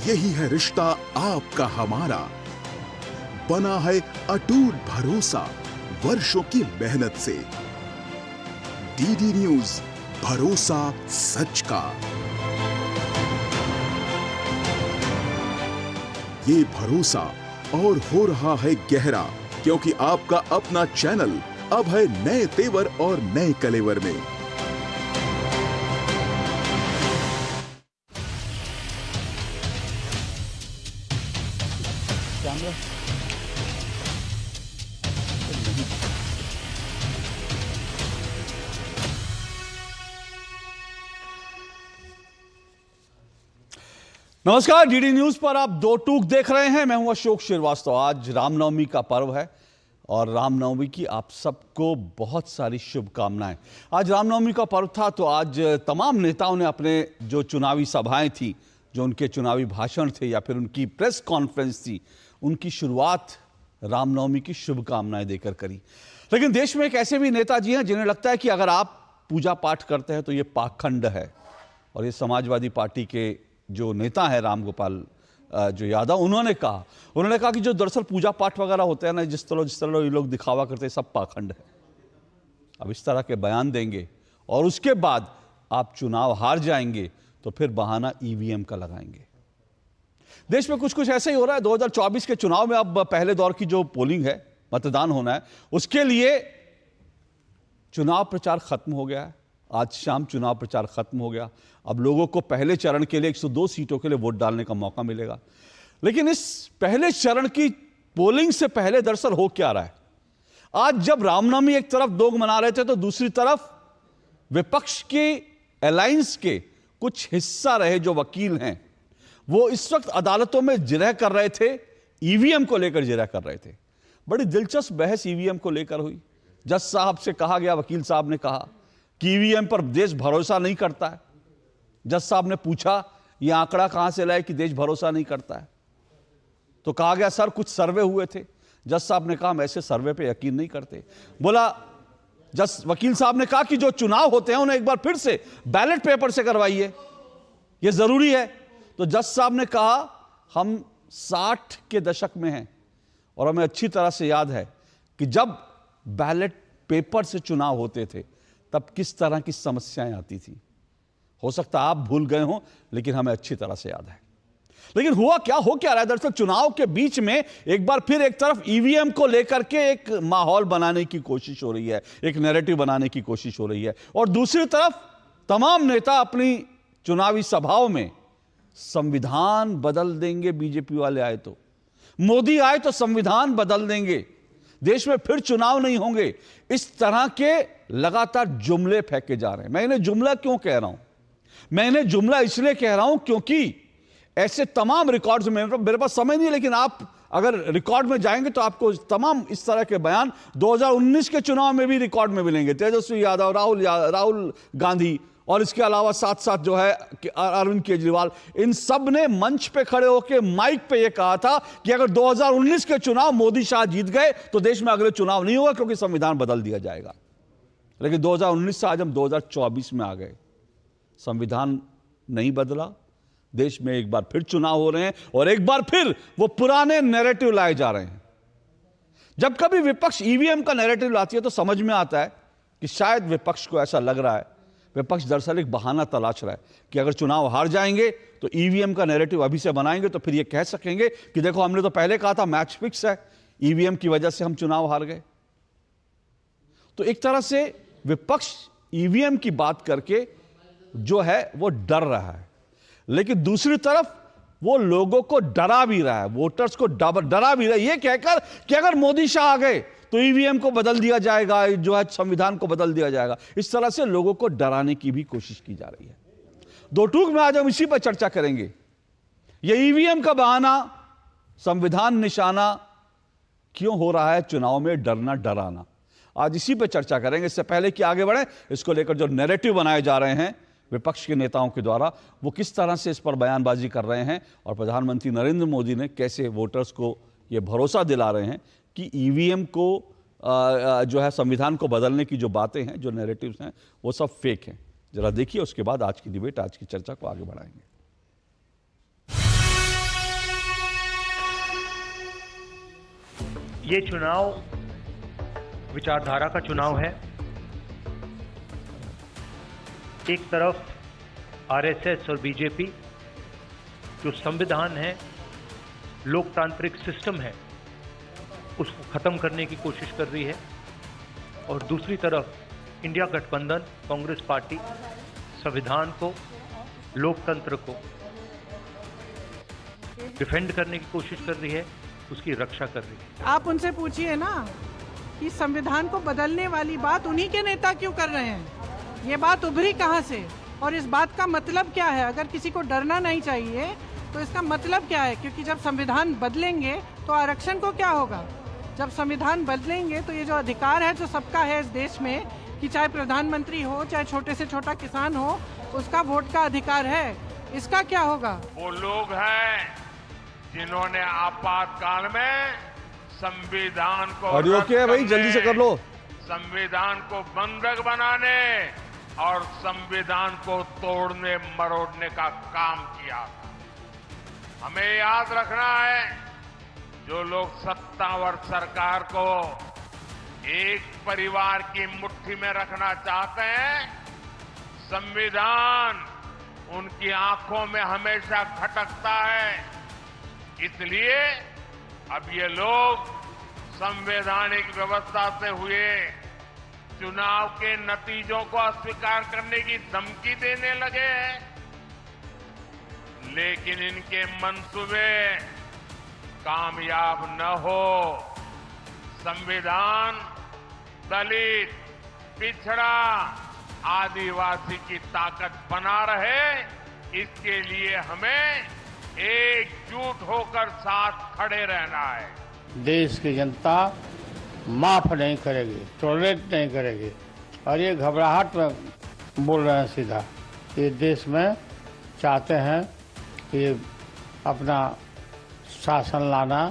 यही है रिश्ता आपका हमारा, बना है अटूट भरोसा वर्षों की मेहनत से। डीडी न्यूज, भरोसा सच का। ये भरोसा और हो रहा है गहरा, क्योंकि आपका अपना चैनल अब है नए तेवर और नए कलेवर में। नमस्कार, डीडी न्यूज पर आप दो टूक देख रहे हैं। मैं हूं अशोक श्रीवास्तव। आज रामनवमी का पर्व है और रामनवमी की आप सबको बहुत सारी शुभकामनाएं। आज रामनवमी का पर्व था तो आज तमाम नेताओं ने अपने जो चुनावी सभाएं थी, जो उनके चुनावी भाषण थे या फिर उनकी प्रेस कॉन्फ्रेंस थी, उनकी शुरुआत रामनवमी की शुभकामनाएं देकर करी। लेकिन देश में एक ऐसे भी नेताजी हैं जिन्हें लगता है कि अगर आप पूजा पाठ करते हैं तो ये पाखंड है। और ये समाजवादी पार्टी के जो नेता है रामगोपाल जो यादव, उन्होंने कहा कि जो दरअसल पूजा पाठ वगैरह होते हैं ना, जिस तरह ये लोग दिखावा करते हैं, सब पाखंड है। अब इस तरह के बयान देंगे और उसके बाद आप चुनाव हार जाएंगे तो फिर बहाना ईवीएम का लगाएंगे। देश में कुछ ऐसा ही हो रहा है। 2024 के चुनाव में अब पहले दौर की जो पोलिंग है, मतदान होना है, उसके लिए चुनाव प्रचार खत्म हो गया है। आज शाम चुनाव प्रचार खत्म हो गया। अब लोगों को पहले चरण के लिए 102 सीटों के लिए वोट डालने का मौका मिलेगा। लेकिन इस पहले चरण की पोलिंग से पहले दरअसल हो क्या रहा है? आज जब रामनवमी एक तरफ लोग मना रहे थे तो दूसरी तरफ विपक्ष के अलायंस के कुछ हिस्सा रहे जो वकील हैं, वो इस वक्त अदालतों में जिरह कर रहे थे, ईवीएम को लेकर जिरह कर रहे थे। बड़ी दिलचस्प बहस ईवीएम को लेकर हुई। जज साहब से कहा गया, वकील साहब ने कहा कि ईवीएम पर देश भरोसा नहीं करता है। जज साहब ने पूछा यह आंकड़ा कहां से लाए कि देश भरोसा नहीं करता है? तो कहा गया सर कुछ सर्वे हुए थे। जज साहब ने कहा हम ऐसे सर्वे पे यकीन नहीं करते। बोला वकील साहब ने कहा कि जो चुनाव होते हैं उन्हें एक बार फिर से बैलेट पेपर से करवाइए, यह जरूरी है। तो जज साहब ने कहा हम 60 के दशक में हैं और हमें अच्छी तरह से याद है कि जब बैलेट पेपर से चुनाव होते थे तब किस तरह की समस्याएं आती थी। हो सकता है आप भूल गए हों, लेकिन हमें अच्छी तरह से याद है। लेकिन हो क्या रहा है? दरअसल चुनाव के बीच में एक बार फिर एक तरफ ईवीएम को लेकर के एक माहौल बनाने की कोशिश हो रही है, एक नैरेटिव बनाने की कोशिश हो रही है, और दूसरी तरफ तमाम नेता अपनी चुनावी सभाओं में संविधान बदल देंगे, बीजेपी वाले आए तो, मोदी आए तो संविधान बदल देंगे, देश में फिर चुनाव नहीं होंगे, इस तरह के लगातार जुमले फेंके जा रहे हैं। मैं इन्हें जुमला क्यों कह रहा हूं? मैं इन्हें जुमला इसलिए कह रहा हूं क्योंकि ऐसे तमाम रिकॉर्ड्स में, मेरे पास समय नहीं है, लेकिन आप अगर रिकॉर्ड में जाएंगे तो आपको तमाम इस तरह के बयान 2019 के चुनाव में भी रिकॉर्ड में मिलेंगे। तेजस्वी यादव, राहुल गांधी और इसके अलावा साथ साथ जो है अरविंद केजरीवाल, इन सब ने मंच पे खड़े होकर माइक पे यह कहा था कि अगर 2019 के चुनाव मोदी शाह जीत गए तो देश में अगले चुनाव नहीं होगा क्योंकि संविधान बदल दिया जाएगा। लेकिन 2019 से आज हम 2024 में आ गए, संविधान नहीं बदला, देश में एक बार फिर चुनाव हो रहे हैं और एक बार फिर वो पुराने नैरेटिव लाए जा रहे हैं। जब कभी विपक्ष ईवीएम का नैरेटिव लाती है तो समझ में आता है कि शायद विपक्ष को ऐसा लग रहा है, विपक्ष दरअसल एक बहाना तलाश रहा है कि अगर चुनाव हार जाएंगे तो ईवीएम का नैरेटिव अभी से बनाएंगे तो फिर ये कह सकेंगे कि देखो हमने तो पहले कहा था मैच फिक्स है, ईवीएम की वजह से हम चुनाव हार गए। तो एक तरह से विपक्ष ईवीएम की बात करके जो है वो डर रहा है, लेकिन दूसरी तरफ वो लोगों को डरा भी रहा है, वोटर्स को डरा भी रहा है, ये कहकर कि अगर मोदी शाह आ गए तो ईवीएम को बदल दिया जाएगा, जो है संविधान को बदल दिया जाएगा। इस तरह से लोगों को डराने की भी कोशिश की जा रही है। दो टूक में आज हम इसी पर चर्चा करेंगे। ये ईवीएम का बहाना, संविधान निशाना क्यों हो रहा है चुनाव में डरना डराना, आज इसी पर चर्चा करेंगे। इससे पहले कि आगे बढ़े, इसको लेकर जो नैरेटिव बनाए जा रहे हैं विपक्ष के नेताओं के द्वारा, वो किस तरह से इस पर बयानबाजी कर रहे हैं और प्रधानमंत्री नरेंद्र मोदी ने कैसे वोटर्स को ये भरोसा दिला रहे हैं कि ईवीएम को जो है संविधान को बदलने की जो बातें हैं, जो नैरेटिव्स हैं, वो सब फेक हैं। जरा देखिए, उसके बाद आज की डिबेट, आज की चर्चा को आगे बढ़ाएंगे। ये चुनाव विचारधारा का चुनाव है। एक तरफ आरएसएस और बीजेपी जो संविधान है, लोकतांत्रिक सिस्टम है, उसको खत्म करने की कोशिश कर रही है, और दूसरी तरफ इंडिया गठबंधन कांग्रेस पार्टी संविधान को, लोकतंत्र को डिफेंड करने की कोशिश कर रही है, उसकी रक्षा कर रही है। आप उनसे पूछिए ना कि संविधान को बदलने वाली बात उन्हीं के नेता क्यों कर रहे हैं, ये बात उभरी कहाँ से, और इस बात का मतलब क्या है। अगर किसी को डरना नहीं चाहिए तो इसका मतलब क्या है, क्योंकि जब संविधान बदलेंगे तो आरक्षण को क्या होगा। जब संविधान बदलेंगे तो ये जो अधिकार है जो सबका है इस देश में, कि चाहे प्रधानमंत्री हो चाहे छोटे से छोटा किसान हो, उसका वोट का अधिकार है, इसका क्या होगा। वो लोग हैं जिन्होंने आपातकाल में संविधान को ऑडियो क्या है भाई, जल्दी से कर लो। संविधान को बंधक बनाने और संविधान को तोड़ने मरोड़ने का काम किया था। हमें याद रखना है, जो लोग सत्तावर सरकार को एक परिवार की मुट्ठी में रखना चाहते हैं, संविधान उनकी आंखों में हमेशा खटकता है। इसलिए अब ये लोग संवैधानिक व्यवस्था से हुए चुनाव के नतीजों को अस्वीकार करने की धमकी देने लगे हैं, लेकिन इनके मंसूबे कामयाब न हो। संविधान दलित, पिछड़ा, आदिवासी की ताकत बना रहे, इसके लिए हमें एकजुट होकर साथ खड़े रहना है। देश की जनता माफ नहीं करेगी, टॉलरेट नहीं करेगी, और ये घबराहट में बोल रहे हैं सीधा। ये देश में चाहते हैं कि अपना शासन लाना,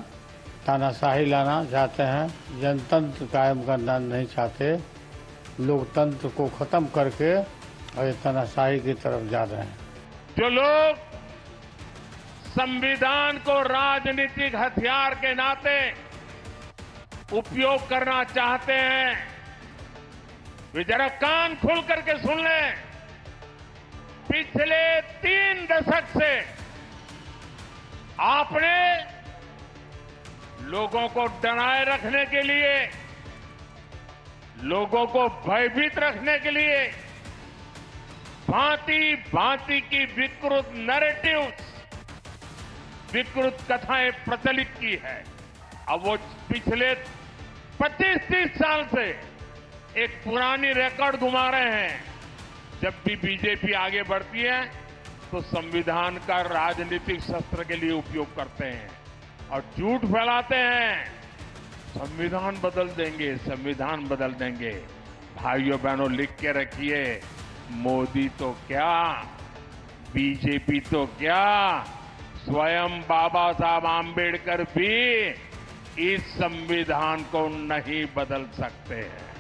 तानाशाही लाना चाहते हैं, जनतंत्र कायम करना नहीं चाहते, लोकतंत्र को खत्म करके और ये तानाशाही की तरफ जा रहे हैं। जो लोग संविधान को राजनीतिक हथियार के नाते उपयोग करना चाहते हैं, वे जरा कान खोल करके सुन लें। पिछले 3 दशक से आपने लोगों को डराए रखने के लिए, लोगों को भयभीत रखने के लिए भांति भांति की विकृत नैरेटिव्स, विकृत कथाएं प्रचलित की है। अब वो पिछले 25-30 साल से एक पुरानी रिकॉर्ड घुमा रहे हैं। जब भी बीजेपी आगे बढ़ती है तो संविधान का राजनीतिक शस्त्र के लिए उपयोग करते हैं और झूठ फैलाते हैं। संविधान बदल देंगे, संविधान बदल देंगे। भाइयों बहनों, लिख के रखिए, मोदी तो क्या, बीजेपी तो क्या, स्वयं बाबा साहब आंबेडकर भी इस संविधान को नहीं बदल सकते हैं।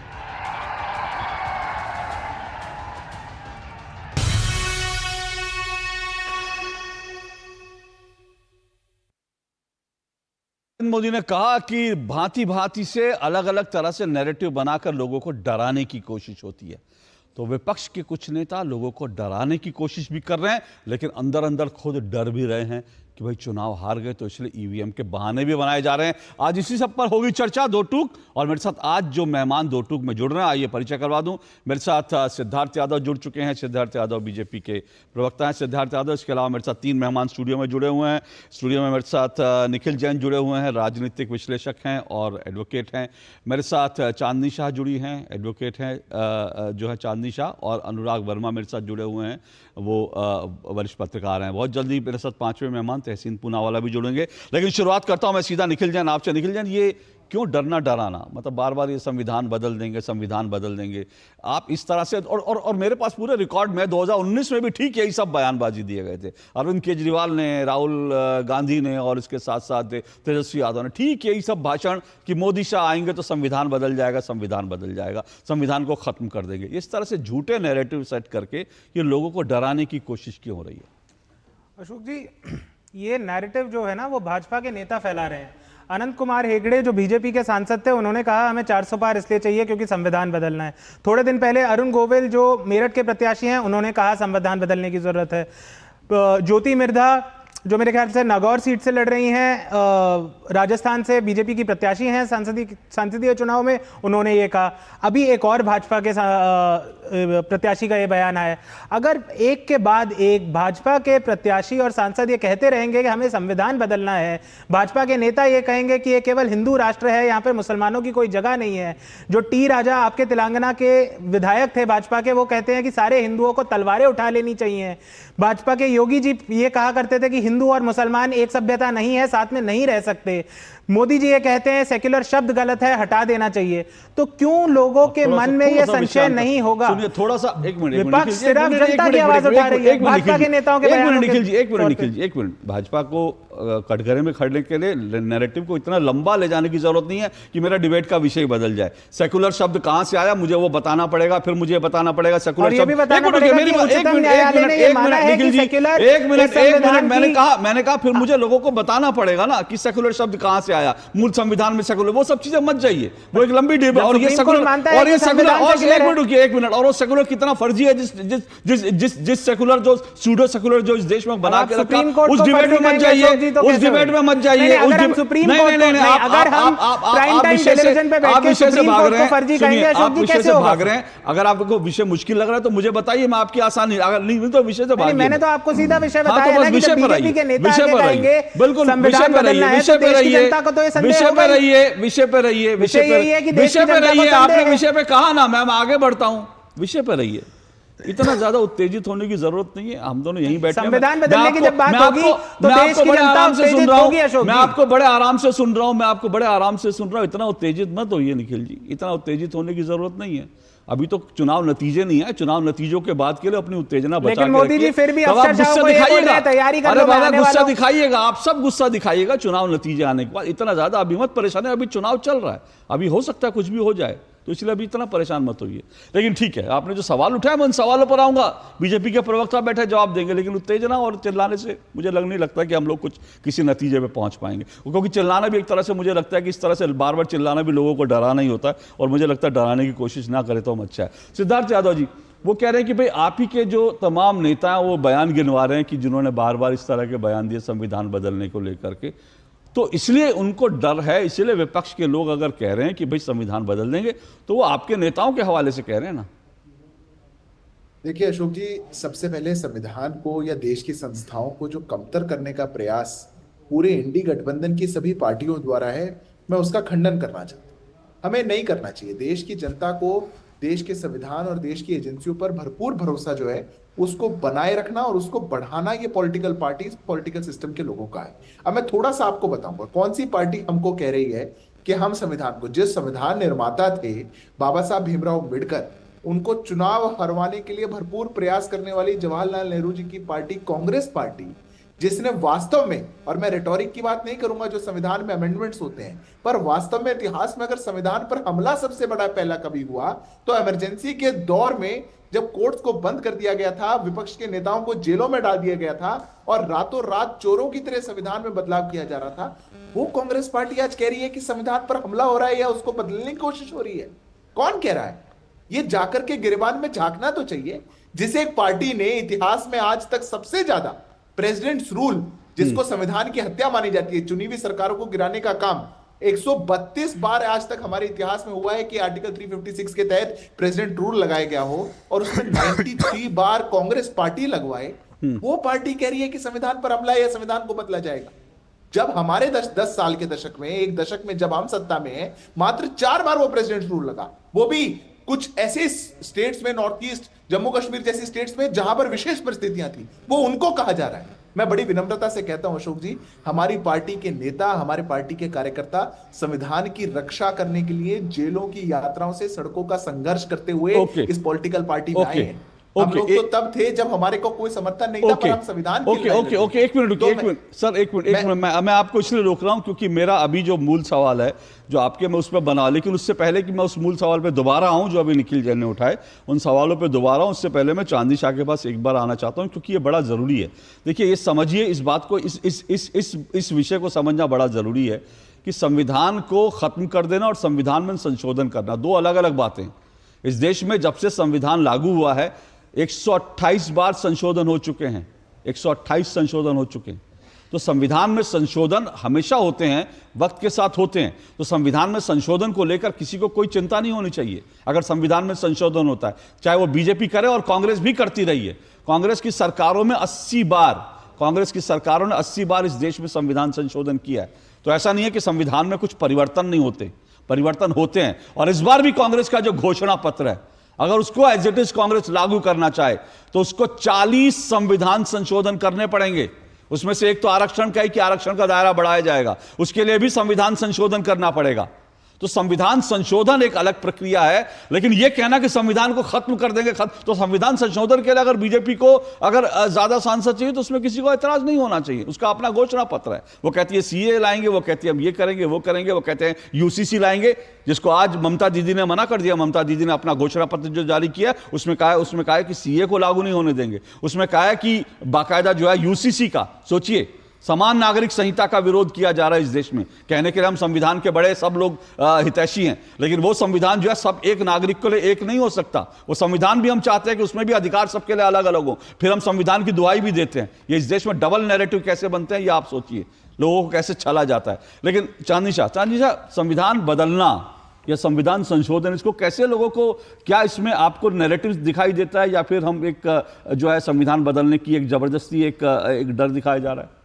मोदी ने कहा कि भांति भांति से अलग अलग तरह से नैरेटिव बनाकर लोगों को डराने की कोशिश होती है। तो विपक्ष के कुछ नेता लोगों को डराने की कोशिश भी कर रहे हैं, लेकिन अंदर अंदर खुद डर भी रहे हैं कि भाई चुनाव हार गए तो इसलिए ईवीएम के बहाने भी बनाए जा रहे हैं। आज इसी सब पर होगी चर्चा दो टूक, और मेरे साथ आज जो मेहमान दो टूक में जुड़ रहे हैं, आइए परिचय करवा दूं। मेरे साथ सिद्धार्थ यादव जुड़ चुके हैं। सिद्धार्थ यादव बीजेपी के प्रवक्ता हैं। सिद्धार्थ यादव, इसके अलावा मेरे साथ 3 मेहमान स्टूडियो में जुड़े हुए हैं। स्टूडियो में मेरे साथ निखिल जैन जुड़े हुए हैं, राजनीतिक विश्लेषक हैं और एडवोकेट हैं। मेरे साथ चांदनी शाह जुड़ी हैं, एडवोकेट हैं जो है चांदनी शाह, और अनुराग वर्मा मेरे साथ जुड़े हुए हैं, वो वरिष्ठ पत्रकार हैं। बहुत जल्दी मेरे साथ 5वें मेहमान तहसीन पूनावाला भी जुड़ेंगे। लेकिन शुरुआत करता हूं मैं सीधा निखिल जैन आपसे। निखिल जैन, ये क्यों डरना डराना, मतलब बार बार ये संविधान बदल देंगे, संविधान बदल देंगे, आप इस तरह से, और मेरे पास पूरे रिकॉर्ड में 2019 में भी ठीक यही सब बयानबाजी दिए गए थे। अरविंद केजरीवाल ने, राहुल गांधी ने, और इसके साथ साथ तेजस्वी यादव ने ठीक यही सब भाषण कि मोदी शाह आएंगे तो संविधान बदल जाएगा, संविधान बदल जाएगा, संविधान को खत्म कर देंगे। इस तरह से झूठे नैरेटिव सेट करके ये लोगों को डराने की कोशिश क्यों हो रही है? अशोक जी, ये नैरेटिव जो है ना, वो भाजपा के नेता फैला रहे हैं। अनंत कुमार हेगड़े जो बीजेपी के सांसद थे, उन्होंने कहा हमें 400 पार इसलिए चाहिए क्योंकि संविधान बदलना है। थोड़े दिन पहले अरुण गोविल जो मेरठ के प्रत्याशी हैं, उन्होंने कहा संविधान बदलने की जरूरत है। ज्योति मिर्धा जो मेरे ख्याल से नागौर सीट से लड़ रही हैं, राजस्थान से बीजेपी की प्रत्याशी हैं संसदीय चुनाव में, उन्होंने ये कहा। अभी एक और भाजपा के प्रत्याशी का ये बयान आया। अगर एक के बाद एक भाजपा के प्रत्याशी और सांसद ये कहते रहेंगे कि हमें संविधान बदलना है, भाजपा के नेता ये कहेंगे कि ये केवल हिंदू राष्ट्र है, यहाँ पे मुसलमानों की कोई जगह नहीं है। जो टी राजा आपके तेलंगाना के विधायक थे भाजपा के, वो कहते हैं कि सारे हिंदुओं को तलवारें उठा लेनी चाहिए। भाजपा के योगी जी ये कहा करते थे कि हिंदू और मुसलमान एक सभ्यता नहीं है, साथ में नहीं रह सकते। मोदी जी ये कहते हैं सेक्युलर शब्द गलत है, हटा देना चाहिए। तो क्यों लोगों के मन में ये संशय नहीं होगा? सुनिए थोड़ा सा, एक मिनट, विपक्ष सिर्फ जनता की आवाज उठा रही है, भाजपा के नेताओं के बयानों के निखिल जी एक मिनट। भाजपा को कटघरे में खड़ने के लिए नैरेटिव को इतना लंबा ले जाने की जरूरत नहीं है कि मेरा डिबेट का विषय बदल जाए। सेकुलर शब्द कहां से आया मुझे वो बताना पड़ेगा, फिर मुझे बताना पड़ेगा सेकुलर शब्द। मैंने कहा फिर मुझे लोगों को बताना पड़ेगा ना कि सेकुलर शब्द कहां से आया, मूल संविधान में सेकुलर, वो सब चीजें मत जाइए, वो एक लंबी डिबेट। और ये सेकुलर और ये सेकुलर और एक मिनट और वो सेकुलर कितना फर्जी है, जिस सेकुलर जो सूडो सेकुलर जो इस देश में बना के रखा, उस डिबेट में मत जाइए, उस डिबेट में मत जाइए। सुप्रीम कोर्ट नहीं, अगर हम प्राइम टाइम टेलीविजन पे बैठ के सुप्रीम कोर्ट को फर्जी कहेंगे, आप विषय से भाग रहे हैं। अगर आपको विषय मुश्किल लग रहा है तो मुझे बताइए, मैं आपकी आसानी, अगर नहीं तो विषय से भाग। मैंने तो आपको सीधा विषय बताया ना कि बीजेपी के नेता विषय पर रहिए, बिल्कुल विषय पर रहिए, विषय पर रहिए, विषय पर रहिए, विषय पर रहिए, विषय पर रहिए। आपने विषय पे कहा ना, मैं आगे बढ़ता हूं, विषय पर रहिए। इतना ज्यादा उत्तेजित होने की जरूरत नहीं है, हम दोनों यहीं बैठे हैं। संविधान बदलने की जब बात होगी तो देश की जनता उत्तेजित होगी। अशोक, मैं आपको बड़े आराम से सुन रहा हूं, मैं आपको बड़े आराम से सुन रहा हूं। इतना उत्तेजित मत होइए निखिल जी, इतना उत्तेजित होने की जरूरत नहीं है। अभी तो चुनाव नतीजे नहीं है, चुनाव नतीजों के बाद के लिए अपनी उत्तेजना बचा के रखिए। मोदी जी फिर भी गुस्सा दिखाइएगा, तैयारी गुस्सा दिखाइएगा, आप सब गुस्सा दिखाइएगा चुनाव नतीजे आने के बाद। इतना ज्यादा अभी मत परेशान है, अभी चुनाव चल रहा है, अभी हो सकता है कुछ भी हो जाए, तो इसलिए अभी इतना परेशान मत होइए। लेकिन ठीक है, आपने जो सवाल उठाया मैं उन सवालों पर आऊंगा, बीजेपी के प्रवक्ता बैठे जवाब देंगे। लेकिन उत्तेजना और चिल्लाने से मुझे नहीं लगता कि हम लोग कुछ किसी नतीजे पे पहुंच पाएंगे, क्योंकि चिल्लाना भी एक तरह से मुझे लगता है कि इस तरह से बार बार चिल्लाना भी लोगों को डराना ही होता है, और मुझे लगता है डराने की कोशिश ना करे तो हम अच्छा है। सिद्धार्थ यादव जी वो कह रहे हैं कि भाई आप ही के जो तमाम नेता हैं वो बयान गिनवा रहे हैं कि जिन्होंने बार बार इस तरह के बयान दिए संविधान बदलने को लेकर के, तो इसलिए उनको डर है, इसलिए विपक्ष के लोग अगर कह रहे हैं कि भाई संविधान बदल देंगे तो वो आपके नेताओं के हवाले से कह रहे हैं ना। देखिए अशोक जी, सबसे पहले संविधान को या देश की संस्थाओं को जो कमतर करने का प्रयास पूरे इंडी गठबंधन की सभी पार्टियों द्वारा है, मैं उसका खंडन करना चाहता हूं। हमें नहीं करना चाहिए। देश की जनता को देश के संविधान और देश की एजेंसियों पर भरपूर भरोसा जो है उसको बनाए रखना और उसको बढ़ाना ये पॉलिटिकल पार्टीज, पॉलिटिकल सिस्टम के लोगों का है। अब मैं थोड़ा सा आपको बताऊंगा कौन सी पार्टी हमको कह रही है कि हम संविधान को, जिस संविधान निर्माता थे बाबा साहब भीमराव अम्बेडकर, उनको चुनाव हरवाने के लिए भरपूर प्रयास करने वाली जवाहरलाल नेहरू जी की पार्टी कांग्रेस पार्टी, जिसने वास्तव में, और मैं रेटोरिक की बात नहीं करूंगा जो संविधान में अमेंडमेंट्स होते हैं, पर वास्तव में इतिहास में अगर संविधान पर हमला सबसे बड़ा पहला कभी हुआ तो इमरजेंसी के दौर में जब कोर्ट्स को बंद कर दिया गया था, विपक्ष के नेताओं को जेलों में डाल दिया गया था और रातों रात चोरों की तरह संविधान में बदलाव किया जा रहा था, वो कांग्रेस पार्टी आज कह रही है कि संविधान पर हमला हो रहा है या उसको बदलने की कोशिश हो रही है। कौन कह रहा है? ये जाकर के गिरबान में झांकना तो चाहिए। जिस एक पार्टी ने इतिहास में आज तक सबसे ज्यादा प्रेसिडेंट्स रूल, जिसको संविधान की हत्या मानी जाती है, चुनी हुई सरकारों को गिराने का काम 132 बार आज तक हमारे इतिहास में हुआ है कि आर्टिकल 356 के तहत प्रेसिडेंट रूल लगाया गया हो, और उसमें 93 बार कांग्रेस पार्टी लगवाए, वो पार्टी कह रही है कि संविधान पर हमला या संविधान को बदला जाएगा। जब हमारे 10 साल के दशक में, एक दशक में जब हम सत्ता में हैं, मात्र 4 बार वो प्रेसिडेंट रूल लगा, वो भी कुछ ऐसे स्टेट्स में, नॉर्थ ईस्ट, जम्मू कश्मीर जैसी स्टेट्स में जहां पर विशेष परिस्थितियां थी, वो उनको कहा जा रहा है। मैं बड़ी विनम्रता से कहता हूं अशोक जी, हमारी पार्टी के नेता, हमारे पार्टी के कार्यकर्ता संविधान की रक्षा करने के लिए जेलों की यात्राओं से सड़कों का संघर्ष करते हुए इस पॉलिटिकल पार्टी में आए हैं। हम लोग तो तब थे जब हमारे को कोई समर्थन नहीं था, पर हम संविधान ओके एक मिनट सर, एक मिनट मैं आपको इसलिए रोक रहा हूं क्योंकि मेरा अभी जो मूल सवाल है जो आपके, मैं उस पर बना, लेकिन उससे पहले कि मैं उस मूल सवाल पे दोबारा आऊं जो अभी निखिल जैन ने उठाए, उन सवालों पे दोबारा, उससे पहले मैं चांदी शाह के पास एक बार आना चाहता हूं क्योंकि ये बड़ा जरूरी है। देखिए ये समझिए, इस बात को, इस विषय को समझना बड़ा जरूरी है कि संविधान को खत्म कर देना और संविधान में संशोधन करना दो अलग अलग बातें। इस देश में जब से संविधान लागू हुआ है 128 बार संशोधन हो चुके हैं, 128 संशोधन हो चुके हैं। तो संविधान में संशोधन हमेशा होते हैं, वक्त के साथ होते हैं। तो संविधान में संशोधन को लेकर किसी को कोई चिंता नहीं होनी चाहिए। अगर संविधान में संशोधन होता है, चाहे वो बीजेपी करे और कांग्रेस भी करती रही है। कांग्रेस की सरकारों में 80 बार इस देश में संविधान संशोधन किया है। तो ऐसा नहीं है कि संविधान में कुछ परिवर्तन नहीं होते, परिवर्तन होते हैं। और इस बार भी कांग्रेस का जो घोषणा पत्र है, अगर उसको एज इट इज कांग्रेस लागू करना चाहे तो उसको 40 संविधान संशोधन करने पड़ेंगे। उसमें से एक तो आरक्षण का है कि आरक्षण का दायरा बढ़ाया जाएगा, उसके लिए भी संविधान संशोधन करना पड़ेगा। तो संविधान संशोधन एक अलग प्रक्रिया है। लेकिन यह कहना कि संविधान को खत्म कर देंगे, तो संविधान संशोधन के लिए अगर बीजेपी को अगर ज्यादा सांसद चाहिए तो उसमें किसी को ऐतराज नहीं होना चाहिए। उसका अपना घोषणा पत्र है, वो कहती है सीए लाएंगे, वो कहती है हम ये करेंगे वो करेंगे, वो कहते हैं यूसीसी लाएंगे, जिसको आज ममता दीदी ने मना कर दिया। ममता दीदी ने अपना घोषणा पत्र जो जारी किया उसमें कहा है कि सीए को लागू नहीं होने देंगे। उसमें कहा है कि बाकायदा जो है यूसीसी का, सोचिए, समान नागरिक संहिता का विरोध किया जा रहा है इस देश में। कहने के लिए हम संविधान के बड़े सब लोग हितैषी हैं, लेकिन वो संविधान जो है सब एक नागरिक के लिए एक नहीं हो सकता। वो संविधान भी हम चाहते हैं कि उसमें भी अधिकार सबके लिए अलग अलग हो, फिर हम संविधान की दुहाई भी देते हैं। ये इस देश में डबल नैरेटिव कैसे बनते हैं ये आप सोचिए, लोगों को कैसे छला जाता है। लेकिन चांदनी शाह, संविधान बदलना या संविधान संशोधन, इसको कैसे लोगों को, क्या इसमें आपको नैरेटिव दिखाई देता है या फिर हम एक जो है संविधान बदलने की एक जबरदस्ती एक डर दिखाया जा रहा है?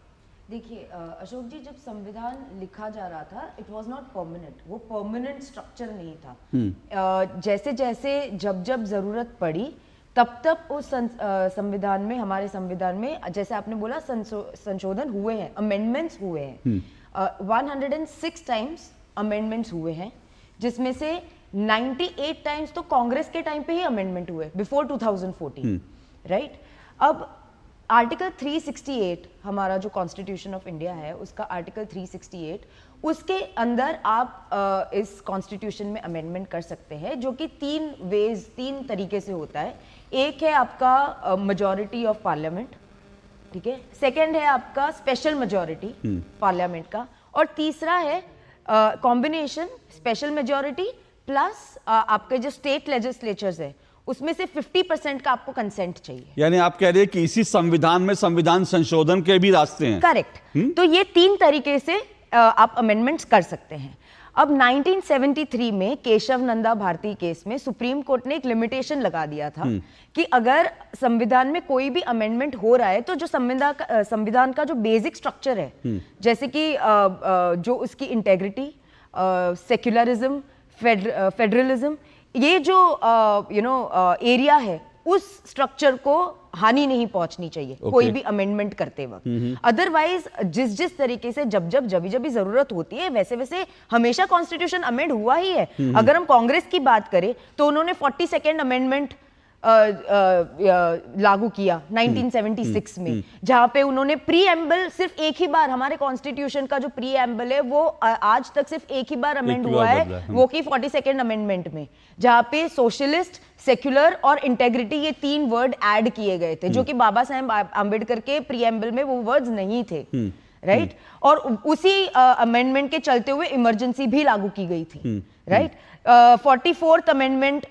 देखिए अशोक जी, जब संविधान लिखा जा रहा था इट वाज नॉट परमानेंट, वो परमानेंट स्ट्रक्चर नहीं था। जैसे जैसे जब जब जरूरत पड़ी तब तब उस संविधान में, हमारे संविधान में, जैसे आपने बोला संशोधन हुए हैं, अमेंडमेंट्स हुए हैं। 106 टाइम्स अमेंडमेंट्स हुए हैं, जिसमें से 98 टाइम्स तो कांग्रेस के टाइम पे ही अमेंडमेंट हुए, बिफोर 2014, राइट। अब आर्टिकल 368 हमारा जो कॉन्स्टिट्यूशन ऑफ इंडिया है, उसका आर्टिकल 368, उसके अंदर आप इस कॉन्स्टिट्यूशन में अमेंडमेंट कर सकते हैं, जो कि तीन तरीके से होता है। एक है आपका मेजॉरिटी ऑफ पार्लियामेंट, ठीक है, सेकंड है आपका स्पेशल मेजॉरिटी पार्लियामेंट का, और तीसरा है कॉम्बिनेशन स्पेशल मेजॉरिटी प्लस आपके जो स्टेट लेजिस्लेचर्स है उसमें से 50% का आपको कंसेंट चाहिए। यानी आप कह रहे हैं कि इसी संविधान में संविधान संशोधन के भी रास्ते हैं। करेक्ट। तो ये तीन तरीके से आप अमेंडमेंट्स कर सकते हैं। अब 1973 में केशव नंदा भारती केस में सुप्रीम कोर्ट ने एक लिमिटेशन लगा दिया था कि अगर संविधान में कोई भी अमेंडमेंट हो रहा है तो जो संविधान का जो बेसिक स्ट्रक्चर है, जैसे कि जो उसकी इंटेग्रिटी, सेक्युलरिज्म, फेडरलिज्म, ये जो एरिया है, उस स्ट्रक्चर को हानि नहीं पहुंचनी चाहिए कोई भी अमेंडमेंट करते वक्त। अदरवाइज जिस तरीके से जब जरूरत होती है वैसे वैसे हमेशा कॉन्स्टिट्यूशन अमेंड हुआ ही है। अगर हम कांग्रेस की बात करें तो उन्होंने 42nd अमेंडमेंट लागू किया 1976 में, जहां पे उन्होंने प्रीएम्बल सिर्फ एक ही बार, हमारे कॉन्स्टिट्यूशन का जो प्रीएम्बल है वो आज तक सिर्फ एक ही बार अमेंड हुआ है, वो की 42nd अमेंडमेंट में, जहां पे सोशलिस्ट, सेक्युलर और इंटेग्रिटी ये तीन वर्ड ऐड किए गए थे, जो कि बाबा साहेब आंबेडकर के प्रीएम्बल में वो वर्ड्स नहीं थे, राइट। और उसी अमेंडमेंट के चलते हुए इमरजेंसी भी लागू की गई थी, राइट। 44th अमेंडमेंट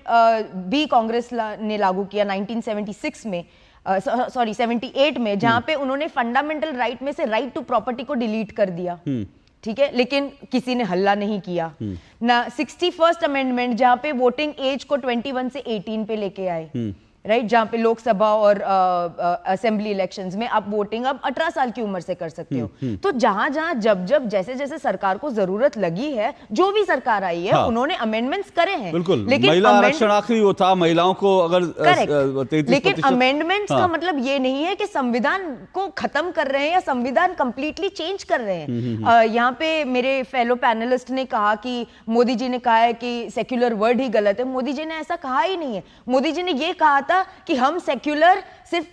भी कांग्रेस ने लागू किया 1976 में, 78 में, जहां पे उन्होंने फंडामेंटल राइट में से राइट टू प्रॉपर्टी को डिलीट कर दिया, ठीक है, लेकिन किसी ने हल्ला नहीं किया ना। 61st अमेंडमेंट जहां पे वोटिंग एज को 21 से 18 पे लेके आए, राइट, जहां पे लोकसभा और असेंबली इलेक्शंस में आप वोटिंग अब 18 साल की उम्र से कर सकते हो। तो जहां जब जैसे सरकार को जरूरत लगी है, जो भी सरकार आई है, उन्होंने अमेंडमेंट्स करे हैं। बिल्कुल, लेकिन महिला आरक्षण आखिरी वो था, महिलाओं को अगर लेकिन अमेंडमेंट्स का मतलब ये नहीं है कि संविधान को खत्म कर रहे हैं या संविधान कंप्लीटली चेंज कर रहे हैं। यहाँ पे मेरे फेलो पैनलिस्ट ने कहा कि मोदी जी ने कहा है कि सेक्युलर वर्ड ही गलत है। मोदी जी ने ऐसा कहा ही नहीं है। मोदी जी ने ये कहा था कि हम सेक्युलर सिर्फ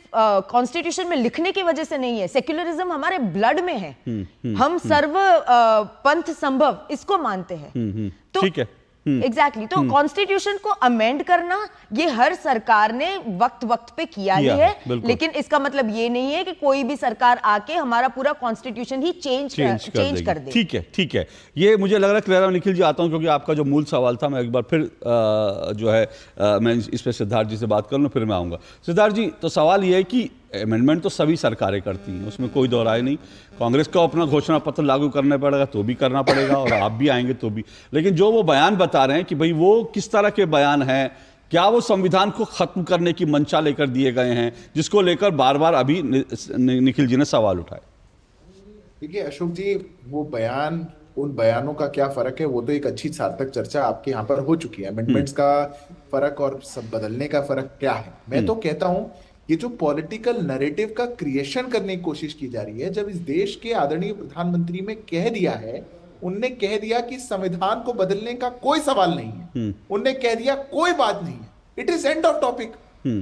कॉन्स्टिट्यूशन में लिखने की वजह से नहीं है, सेक्युलरिज्म हमारे ब्लड में है। हम सर्व पंथ संभव इसको मानते हैं। तो ठीक है, एग्जैक्टली तो कॉन्स्टिट्यूशन को अमेंड करना ये हर सरकार ने वक्त वक्त पे किया ही है, लेकिन इसका मतलब ये नहीं है कि कोई भी सरकार आके हमारा पूरा कॉन्स्टिट्यूशन ही चेंज कर दे। ठीक है, ये मुझे लग रहा है क्लियर है। निखिल जी आता हूं, क्योंकि आपका जो मूल सवाल था मैं एक बार फिर जो है मैं इस पर सिद्धार्थ जी से बात कर लूं, फिर मैं आऊंगा। सिद्धार्थ जी, तो सवाल ये है कि अमेंडमेंट तो सभी सरकारें करती हैं, उसमें कोई दो राय नहीं। कांग्रेस को अपना घोषणा पत्र लागू करना पड़ेगा तो भी करना पड़ेगा, और आप भी आएंगे तो भी। लेकिन जो वो बयान बता रहे हैं कि भाई वो किस तरह के बयान हैं, क्या वो संविधान को खत्म करने की मंशा लेकर दिए गए हैं, जिसको लेकर बार बार अभी निखिल जी ने सवाल उठाए? देखिए अशोक जी, वो बयान, उन बयानों का क्या फर्क है, वो तो एक अच्छी सार्थक चर्चा आपके यहाँ पर हो चुकी है। अमेंडमेंट्स का फर्क और सब बदलने का फर्क क्या है। मैं तो कहता हूं ये जो पॉलिटिकल नैरेटिव का क्रिएशन करने की कोशिश की जा रही है, जब इस देश के आदरणीय प्रधानमंत्री ने कह दिया है, उनने कह दिया कि संविधान को बदलने का कोई सवाल नहीं है, उनने कह दिया कोई बात नहीं है, it is end of topic.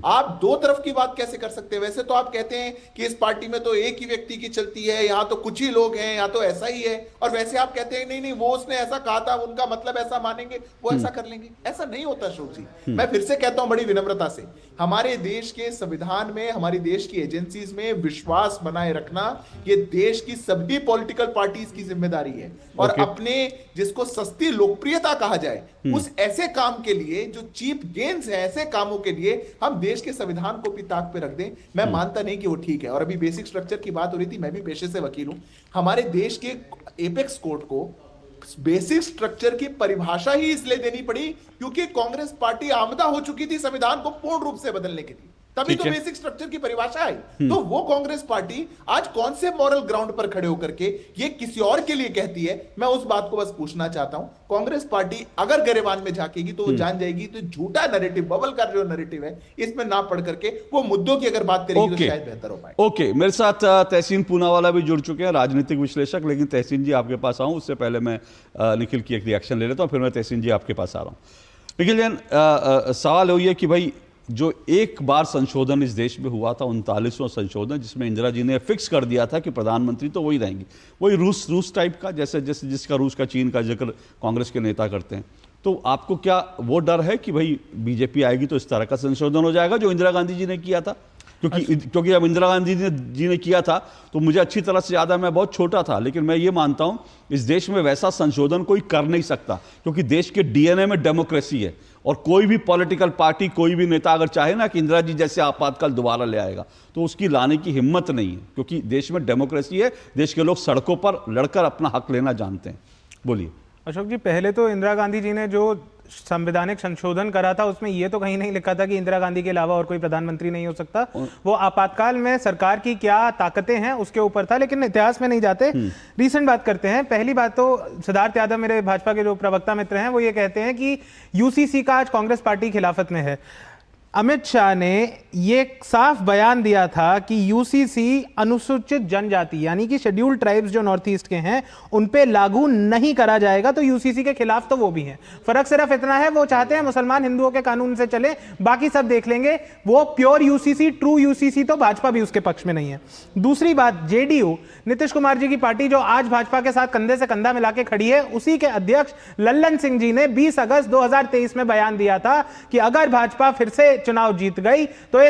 आप दो तरफ की बात कैसे कर सकते हैं? वैसे तो आप कहते हैं कि इस पार्टी में तो एक ही व्यक्ति की चलती है, यहाँ तो कुछ ही लोग हैं, यहाँ तो ऐसा ही है, और वैसे आप कहते हैं नहीं नहीं वो उसने ऐसा कहा था, उनका मतलब ऐसा मानेंगे, वो ऐसा कर लेंगे। ऐसा नहीं होता अशोक जी। मैं फिर से कहता हूं बड़ी विनम्रता से, हमारे देश के संविधान में, हमारी देश की एजेंसीज में विश्वास बनाए रखना ये देश की सभी पॉलिटिकल पार्टीज की जिम्मेदारी है। और अपने जिसको सस्ती लोकप्रियता कहा जाए, उस ऐसे काम के लिए जो चीप गेन्स है, ऐसे कामों के लिए हम देश के संविधान को भी ताक पे रख दें, मैं मानता नहीं कि वो ठीक है। और अभी बेसिक स्ट्रक्चर की बात हो रही थी, मैं भी पेशे से वकील हूं। हमारे देश के एपेक्स कोर्ट को बेसिक स्ट्रक्चर की परिभाषा ही इसलिए देनी पड़ी क्योंकि कांग्रेस पार्टी आमदा हो चुकी थी संविधान को पूर्ण रूप से बदलने के लिए, तभी तो बेसिक स्ट्रक्चर की परिभाषा आई। तो वो कांग्रेस पार्टी आज कौन से मॉरल ग्राउंड पर खड़े होकर के ये किसी और के लिए कहती है, मैं उस बात को बस पूछना चाहता हूं। कांग्रेस पार्टी अगर गरेबान में झांकेगी तो वो जान जाएगी तो झूठा नैरेटिव, बबल का जो नैरेटिव है, इसमें ना पढ़ करके वो मुद्दों की अगर बात करेगी तो शायद बेहतर हो पाए। ओके, मेरे साथ तहसीन पूनावाला भी जुड़ चुके हैं, राजनीतिक विश्लेषक। लेकिन तहसीन जी आपके पास आऊं उससे पहले मैं निखिल की एक रिएक्शन ले लेता हूं, फिर मैं तहसीन जी आपके पास आ रहा हूं। निखिल जी, सवाल वही है कि भाई जो एक बार संशोधन इस देश में हुआ था, 39वां संशोधन, जिसमें इंदिरा जी ने फिक्स कर दिया था कि प्रधानमंत्री तो वही रहेंगी, वही रूस टाइप का, जैसे जिसका रूस का, चीन का जिक्र कांग्रेस के नेता करते हैं। तो आपको क्या वो डर है कि भाई बीजेपी आएगी तो इस तरह का संशोधन हो जाएगा जो इंदिरा गांधी जी ने किया था? क्योंकि जब इंदिरा गांधी जी ने किया था तो मुझे अच्छी तरह से याद है, मैं बहुत छोटा था, लेकिन मैं ये मानता हूं इस देश में वैसा संशोधन कोई कर नहीं सकता, क्योंकि देश के डीएनए में डेमोक्रेसी है। और कोई भी पॉलिटिकल पार्टी, कोई भी नेता अगर चाहे ना कि इंदिरा जी जैसे आपातकाल दोबारा ले आएगा, तो उसकी लाने की हिम्मत नहीं है, क्योंकि देश में डेमोक्रेसी है, देश के लोग सड़कों पर लड़कर अपना हक लेना जानते हैं। बोलिए अशोक जी, पहले तो इंदिरा गांधी जी ने जो संवैधानिक संशोधन करा था उसमें ये तो कहीं नहीं लिखा था कि इंदिरा गांधी के अलावा और कोई प्रधानमंत्री नहीं हो सकता। वो आपातकाल में सरकार की क्या ताकतें हैं उसके ऊपर था, लेकिन इतिहास में नहीं जाते, रीसेंट बात करते हैं। पहली बात तो सिद्धार्थ यादव, मेरे भाजपा के जो प्रवक्ता मित्र हैं, वो ये कहते हैं कि यूसीसी का आज कांग्रेस पार्टी खिलाफत में है। अमित शाह ने ये साफ बयान दिया था कि यूसीसी अनुसूचित जनजाति यानी कि शेड्यूल्ड ट्राइब्स जो नॉर्थ ईस्ट के हैं उन पे लागू नहीं करा जाएगा, तो यूसीसी के खिलाफ तो वो भी हैं। फर्क सिर्फ इतना है, वो चाहते हैं मुसलमान हिंदुओं के कानून से चले, बाकी सब देख लेंगे। वो प्योर यूसीसी, ट्रू यूसीसी, तो भाजपा भी उसके पक्ष में नहीं है। दूसरी बात, जेडीयू, नीतीश कुमार जी की पार्टी जो आज भाजपा के साथ कंधे से कंधा मिला के खड़ी है, उसी के अध्यक्ष लल्लन सिंह जी ने 20 अगस्त 2023 में बयान दिया था कि अगर भाजपा फिर से चुनाव जीत गई तो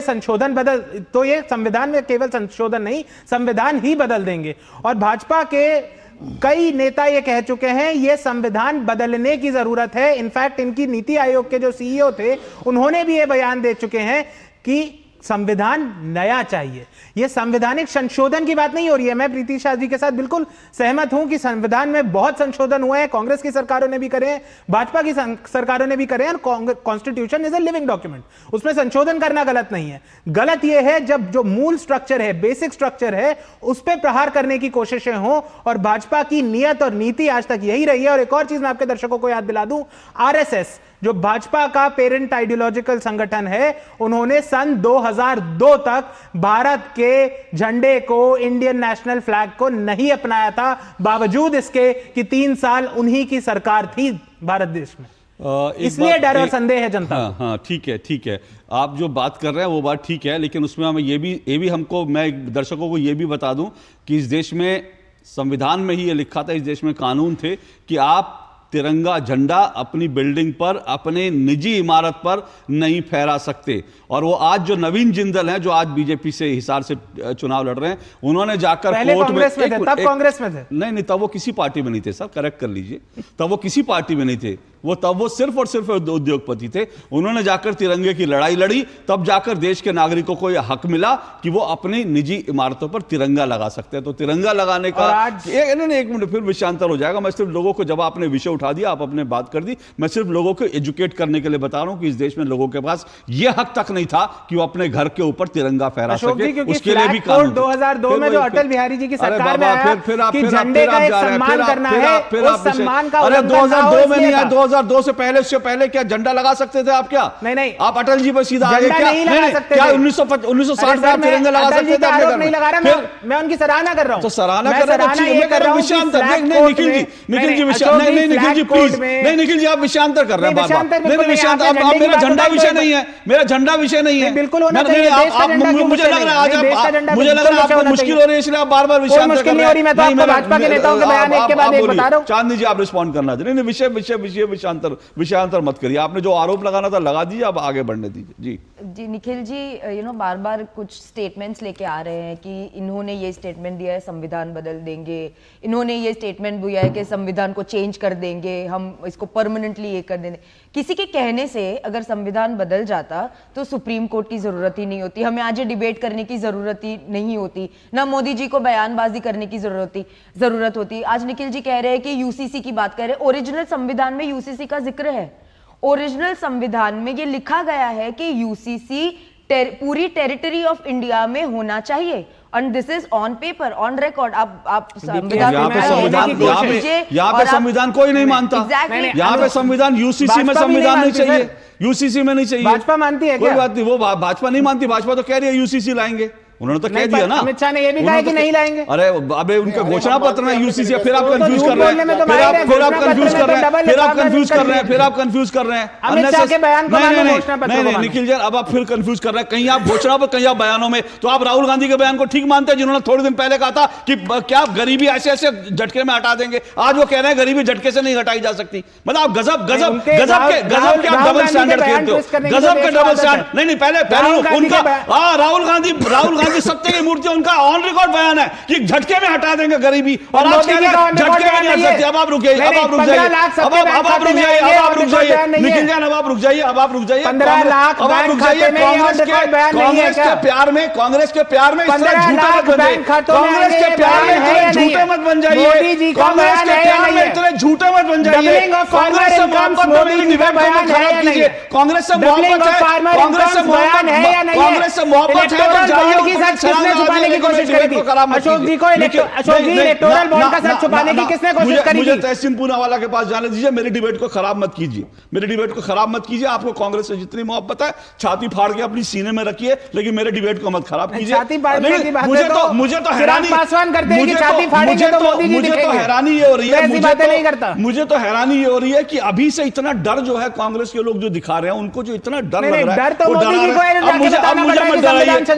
ये संविधान में केवल संशोधन नहीं, संविधान ही बदल देंगे। और भाजपा के कई नेता ये कह चुके हैं ये संविधान बदलने की जरूरत है। इनफैक्ट इनकी नीति आयोग के जो सीईओ थे उन्होंने भी ये बयान दे चुके हैं कि संविधान नया चाहिए। यह संवैधानिक संशोधन की बात नहीं हो रही है। मैं प्रीति शाह जी के साथ बिल्कुल सहमत हूं कि संविधान में बहुत संशोधन हुए हैं, कांग्रेस की सरकारों ने भी करे हैं, भाजपा की सरकारों ने भी करे हैं। Constitution is a living document, उसमें संशोधन करना गलत नहीं है। गलत यह है जब जो मूल स्ट्रक्चर है, बेसिक स्ट्रक्चर है, उस पर प्रहार करने की कोशिशें हों, और भाजपा की नीयत और नीति आज तक यही रही है। और एक और चीज मैं आपके दर्शकों को याद दिला दूं, आरएसएस जो भाजपा का पेरेंट आइडियोलॉजिकल संगठन है, उन्होंने सन 2002 तक भारत के झंडे को, इंडियन नेशनल फ्लैग को नहीं अपनाया था, बावजूद इसके कि 3 साल उन्हीं की सरकार थी भारत देश में। इसलिए डर और संदेह है जनता। हाँ, ठीक है, आप जो बात कर रहे हैं वो बात ठीक है, लेकिन उसमें हमें ये भी हमको, मैं दर्शकों को ये भी बता दूं कि इस देश में संविधान में ही ये लिखा था, इस देश में कानून थे कि आप तिरंगा झंडा अपनी बिल्डिंग पर, अपने निजी इमारत पर नहीं फहरा सकते। और वो आज जो नवीन जिंदल हैं, जो आज बीजेपी से हिसार से चुनाव लड़ रहे हैं, उन्होंने जाकर कोर्ट में तब कांग्रेस में थे? नहीं, तब वो किसी पार्टी में नहीं थे सर, करेक्ट कर लीजिए, तब वो किसी पार्टी में नहीं थे, तब वो सिर्फ और सिर्फ उद्योगपति थे। उन्होंने जाकर तिरंगे की लड़ाई लड़ी, तब जाकर देश के नागरिकों को यह हक मिला कि वो अपनी निजी इमारतों पर तिरंगा लगा सकते हैं। तो तिरंगा लगाने का एक मिनट फिर विषयांतर हो जाएगा। मैं सिर्फ लोगों को, जब आपने विषय उठा दिया, आप अपने बात कर दी, मैं सिर्फ लोगों को एजुकेट करने के लिए बता रहा हूं कि इस देश में लोगों के पास यह हक तक नहीं था कि वो अपने घर के ऊपर तिरंगा फहरा सके। उसके लिए भी कानून 2002 में जो अटल बिहारी जी की सरकार में आया कि झंडे का एक सम्मान करना है, उस सम्मान का अरे 2002 में नहीं आया, 2002 से पहले क्या झंडा लगा सकते थे आप? क्या नहीं, आप अटल जी पर सीधा आगे क्या 1960 में तिरंगा लगा सकते थे? आरोप नहीं लगा रहा मैं उनकी सराहना कर रहा हूं। तो सराहना कर रहा हूं, विषयांतर निखिल जी प्लीज, नहीं निखिल जी आप विषयांतर कर रहे हैं बार-बार। विषयांतर, आप मेरा झंडा विषय नहीं है, मेरा झंडा विषय नहीं है। बिल्कुल मुझे लग रहा है आपको मुश्किल हो रही है, इसलिए आप बार-बार विषयांतर कर रहे हैं। भाजपा के नेताओं के बयान एक के बाद एक बता रहा हूं। चांदनी जी आप रिस्पॉन्ड करना चाहिए। नहीं, विषय विषयांतर मत करिए। आपने जो आरोप लगाना था लगा दीजिए, अब आगे बढ़ने दीजिए। जी निखिल जी, बार बार कुछ स्टेटमेंट्स लेके आ रहे हैं कि इन्होंने ये स्टेटमेंट दिया है संविधान बदल देंगे, इन्होंने ये स्टेटमेंट दिया है कि संविधान को चेंज कर देंगे, हम इसको परमानेंटली ये कर देंगे। किसी के कहने से अगर संविधान बदल जाता तो सुप्रीम कोर्ट की जरूरत ही नहीं होती, हमें आज ये डिबेट करने की जरूरत ही नहीं होती, ना मोदी जी को बयानबाजी करने की जरूरत होती। आज निखिल जी कह रहे हैं कि यूसीसी की बात कर रहे हैं, ओरिजिनल संविधान में यूसीसी का जिक्र है, ओरिजिनल संविधान में ये लिखा गया है कि यूसीसी पूरी टेरिटरी ऑफ इंडिया में होना चाहिए, and this is on paper, on record. आप संविधान यहाँ पे संविधान कोई नहीं मानता, यहाँ पे संविधान यूसीसी में संविधान नहीं चाहिए, यूसीसी में नहीं चाहिए। भाजपा मानती है? कोई बात नहीं, वो भाजपा नहीं मानती, भाजपा तो कह रही है यूसीसी लाएंगे, उन्होंने तो कह दिया ना। अमित शाह ने ये भी कहा कि नहीं लाएंगे। अरे अबे उनका घोषणा पत्र है यूसीसी, फिर आप कंफ्यूज कर रहे हैं, फिर आप कंफ्यूज कर रहे हैं। अमित शाह के बयान को घोषणा पत्र नहीं निखिल जी, अब आप फिर कंफ्यूज कर रहे हैं, कहीं आप घोषणा पर, कहीं आप बयानों में। तो आप राहुल गांधी के बयान को ठीक मानते हैं, जिन्होंने थोड़े दिन पहले कहा था कि क्या गरीबी ऐसे ऐसे झटके में हटा देंगे, आज वो कह रहे हैं गरीबी झटके से नहीं हटाई जा सकती। मतलब आप गजब के आप डबल स्टैंडर्ड खेलते हो, गजब के डबल स्टैंडर्ड। नहीं पहले उनका राहुल गांधी सत्य की मूर्ति, उनका ऑन रिकॉर्ड बयान है कि झटके में हटा देंगे गरीबी, और आज कह रहे हैं झटके में नहीं हट सकते। अब आप रुक जाइए, अब आप रुक जाइए, निखिल जान, अब आप रुक जाइए, 15 लाख कांग्रेस के प्यार में, कांग्रेस के प्यार में झूठे मत बन जाइए, कांग्रेस के प्यार में झूठे मत बन जाइए, कांग्रेस के प्यार में इतने झूठे मत बन जाइए। कांग्रेस से मोहब्बत है, मेरी डिबेट को मत खराब कीजिए। कांग्रेस से मोहब्बत है, कांग्रेस से मोहब्बत है, किसने छुपाने की कोशिश करी थी? अशोक जी इलेक्टोरल बॉन्ड का साथ छुपाने की किसने कोशिश करी थी? मुझे तहसीन पूनावाला के पास जाने दीजिए, मेरी डिबेट को खराब मत कीजिए, मेरी डिबेट को खराब मत कीजिए। आपको कांग्रेस से जितनी मोहब्बत है छाती फाड़ के अपनी सीने में रखिए, लेकिन मेरे डिबेट को मत खराब कीजिए। मुझे तो हैरानी ये हो रही है, मुझे तो हैरानी ये हो रही है कि अभी से इतना डर जो है कांग्रेस के लोग जो दिखा रहे हैं, उनको जो इतना डर लग रहा है,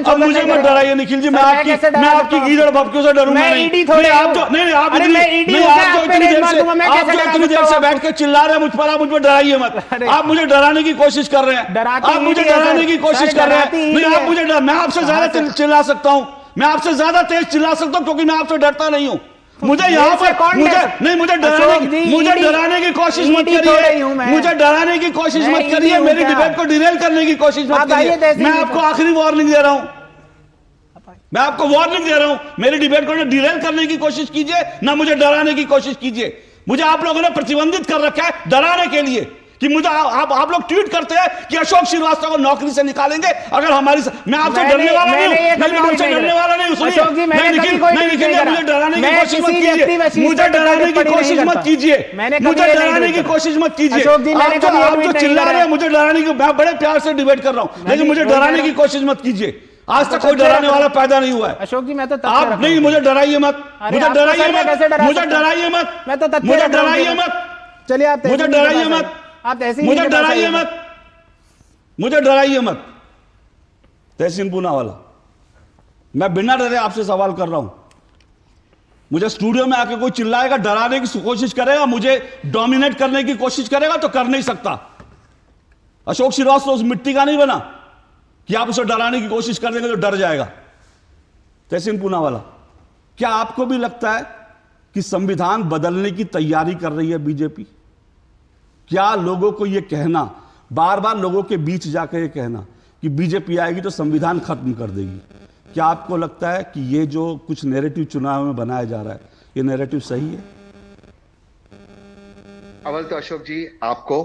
अब मुझे मत डराइए निखिल जी, मैं आपकी गीदड़ भपकियों से डरूंगा नहीं। आप इतनी देर से बैठ के चिल्ला रहे हैं मुझ पर, आप मुझ पर डराइए मत। आप मुझे डराने की कोशिश कर रहे हैं, आप मुझे डराने की कोशिश कर रहे हैं। नहीं, आप मुझे मैं आपसे ज्यादा चिल्ला सकता हूं, मैं आपसे ज्यादा तेज चिल्ला सकता हूं, क्योंकि मैं आपसे डरता नहीं हूं। मुझे यहाँ पर मुझे डराने की कोशिश मत करिए, मुझे डराने की कोशिश मत करिए, मेरी डिबेट को डिरेल करने की कोशिश मत करिए। मैं आपको आखिरी वार्निंग दे रहा हूं, मैं आपको वार्निंग दे रहा हूं, मेरी डिबेट को ना डिरेल करने की कोशिश कीजिए, ना मुझे डराने की कोशिश कीजिए। मुझे आप लोगों ने प्रतिबंधित कर रखा है डराने के लिए कि मुझे आप लोग ट्वीट करते हैं कि अशोक श्रीवास्तव को नौकरी से निकालेंगे अगर हमारी। मैं आपसे डरने वाला नहीं हूं, आपसे डरने वाला नहीं हूं। सुनिए, मुझे डराने की कोशिश मत कीजिए, मुझे डराने की कोशिश मत कीजिए, मुझे डराने की कोशिश मत कीजिए। आप जो चिल्ला रहे हैं, मुझे डराने की, मैं बड़े प्यार से डिबेट कर रहा हूं, लेकिन मुझे डराने की कोशिश मत कीजिए। आज तक कोई डराने वाला पैदा नहीं हुआ है। अशोक जी मैं तो आप नहीं, मुझे डराइए मत, मुझे डराइए मत, मुझे डराइए मत, मैं तो मुझे डराइए मत, चलिए आप मुझे डराइए मत, आप मुझे डराइए मत, मुझे डराइए मत। तहसीन पूनावाला, मैं बिना डरे आपसे सवाल कर रहा हूं, मुझे स्टूडियो में आके कोई चिल्लाएगा, डराने की कोशिश करेगा, मुझे डोमिनेट करने की कोशिश करेगा तो कर नहीं सकता। अशोक श्रीवास्तव उस मिट्टी का नहीं बना कि आप उसे डराने की कोशिश कर देंगे तो डर जाएगा। तहसीन पूनावाला, क्या आपको भी लगता है कि संविधान बदलने की तैयारी कर रही है बीजेपी? क्या लोगों को यह कहना, बार बार लोगों के बीच जाकर यह कहना कि बीजेपी आएगी तो संविधान खत्म कर देगी, क्या आपको लगता है कि ये जो कुछ नैरेटिव चुनाव में बनाया जा रहा है, ये नैरेटिव सही है? अव्वल तो अशोक जी, आपको,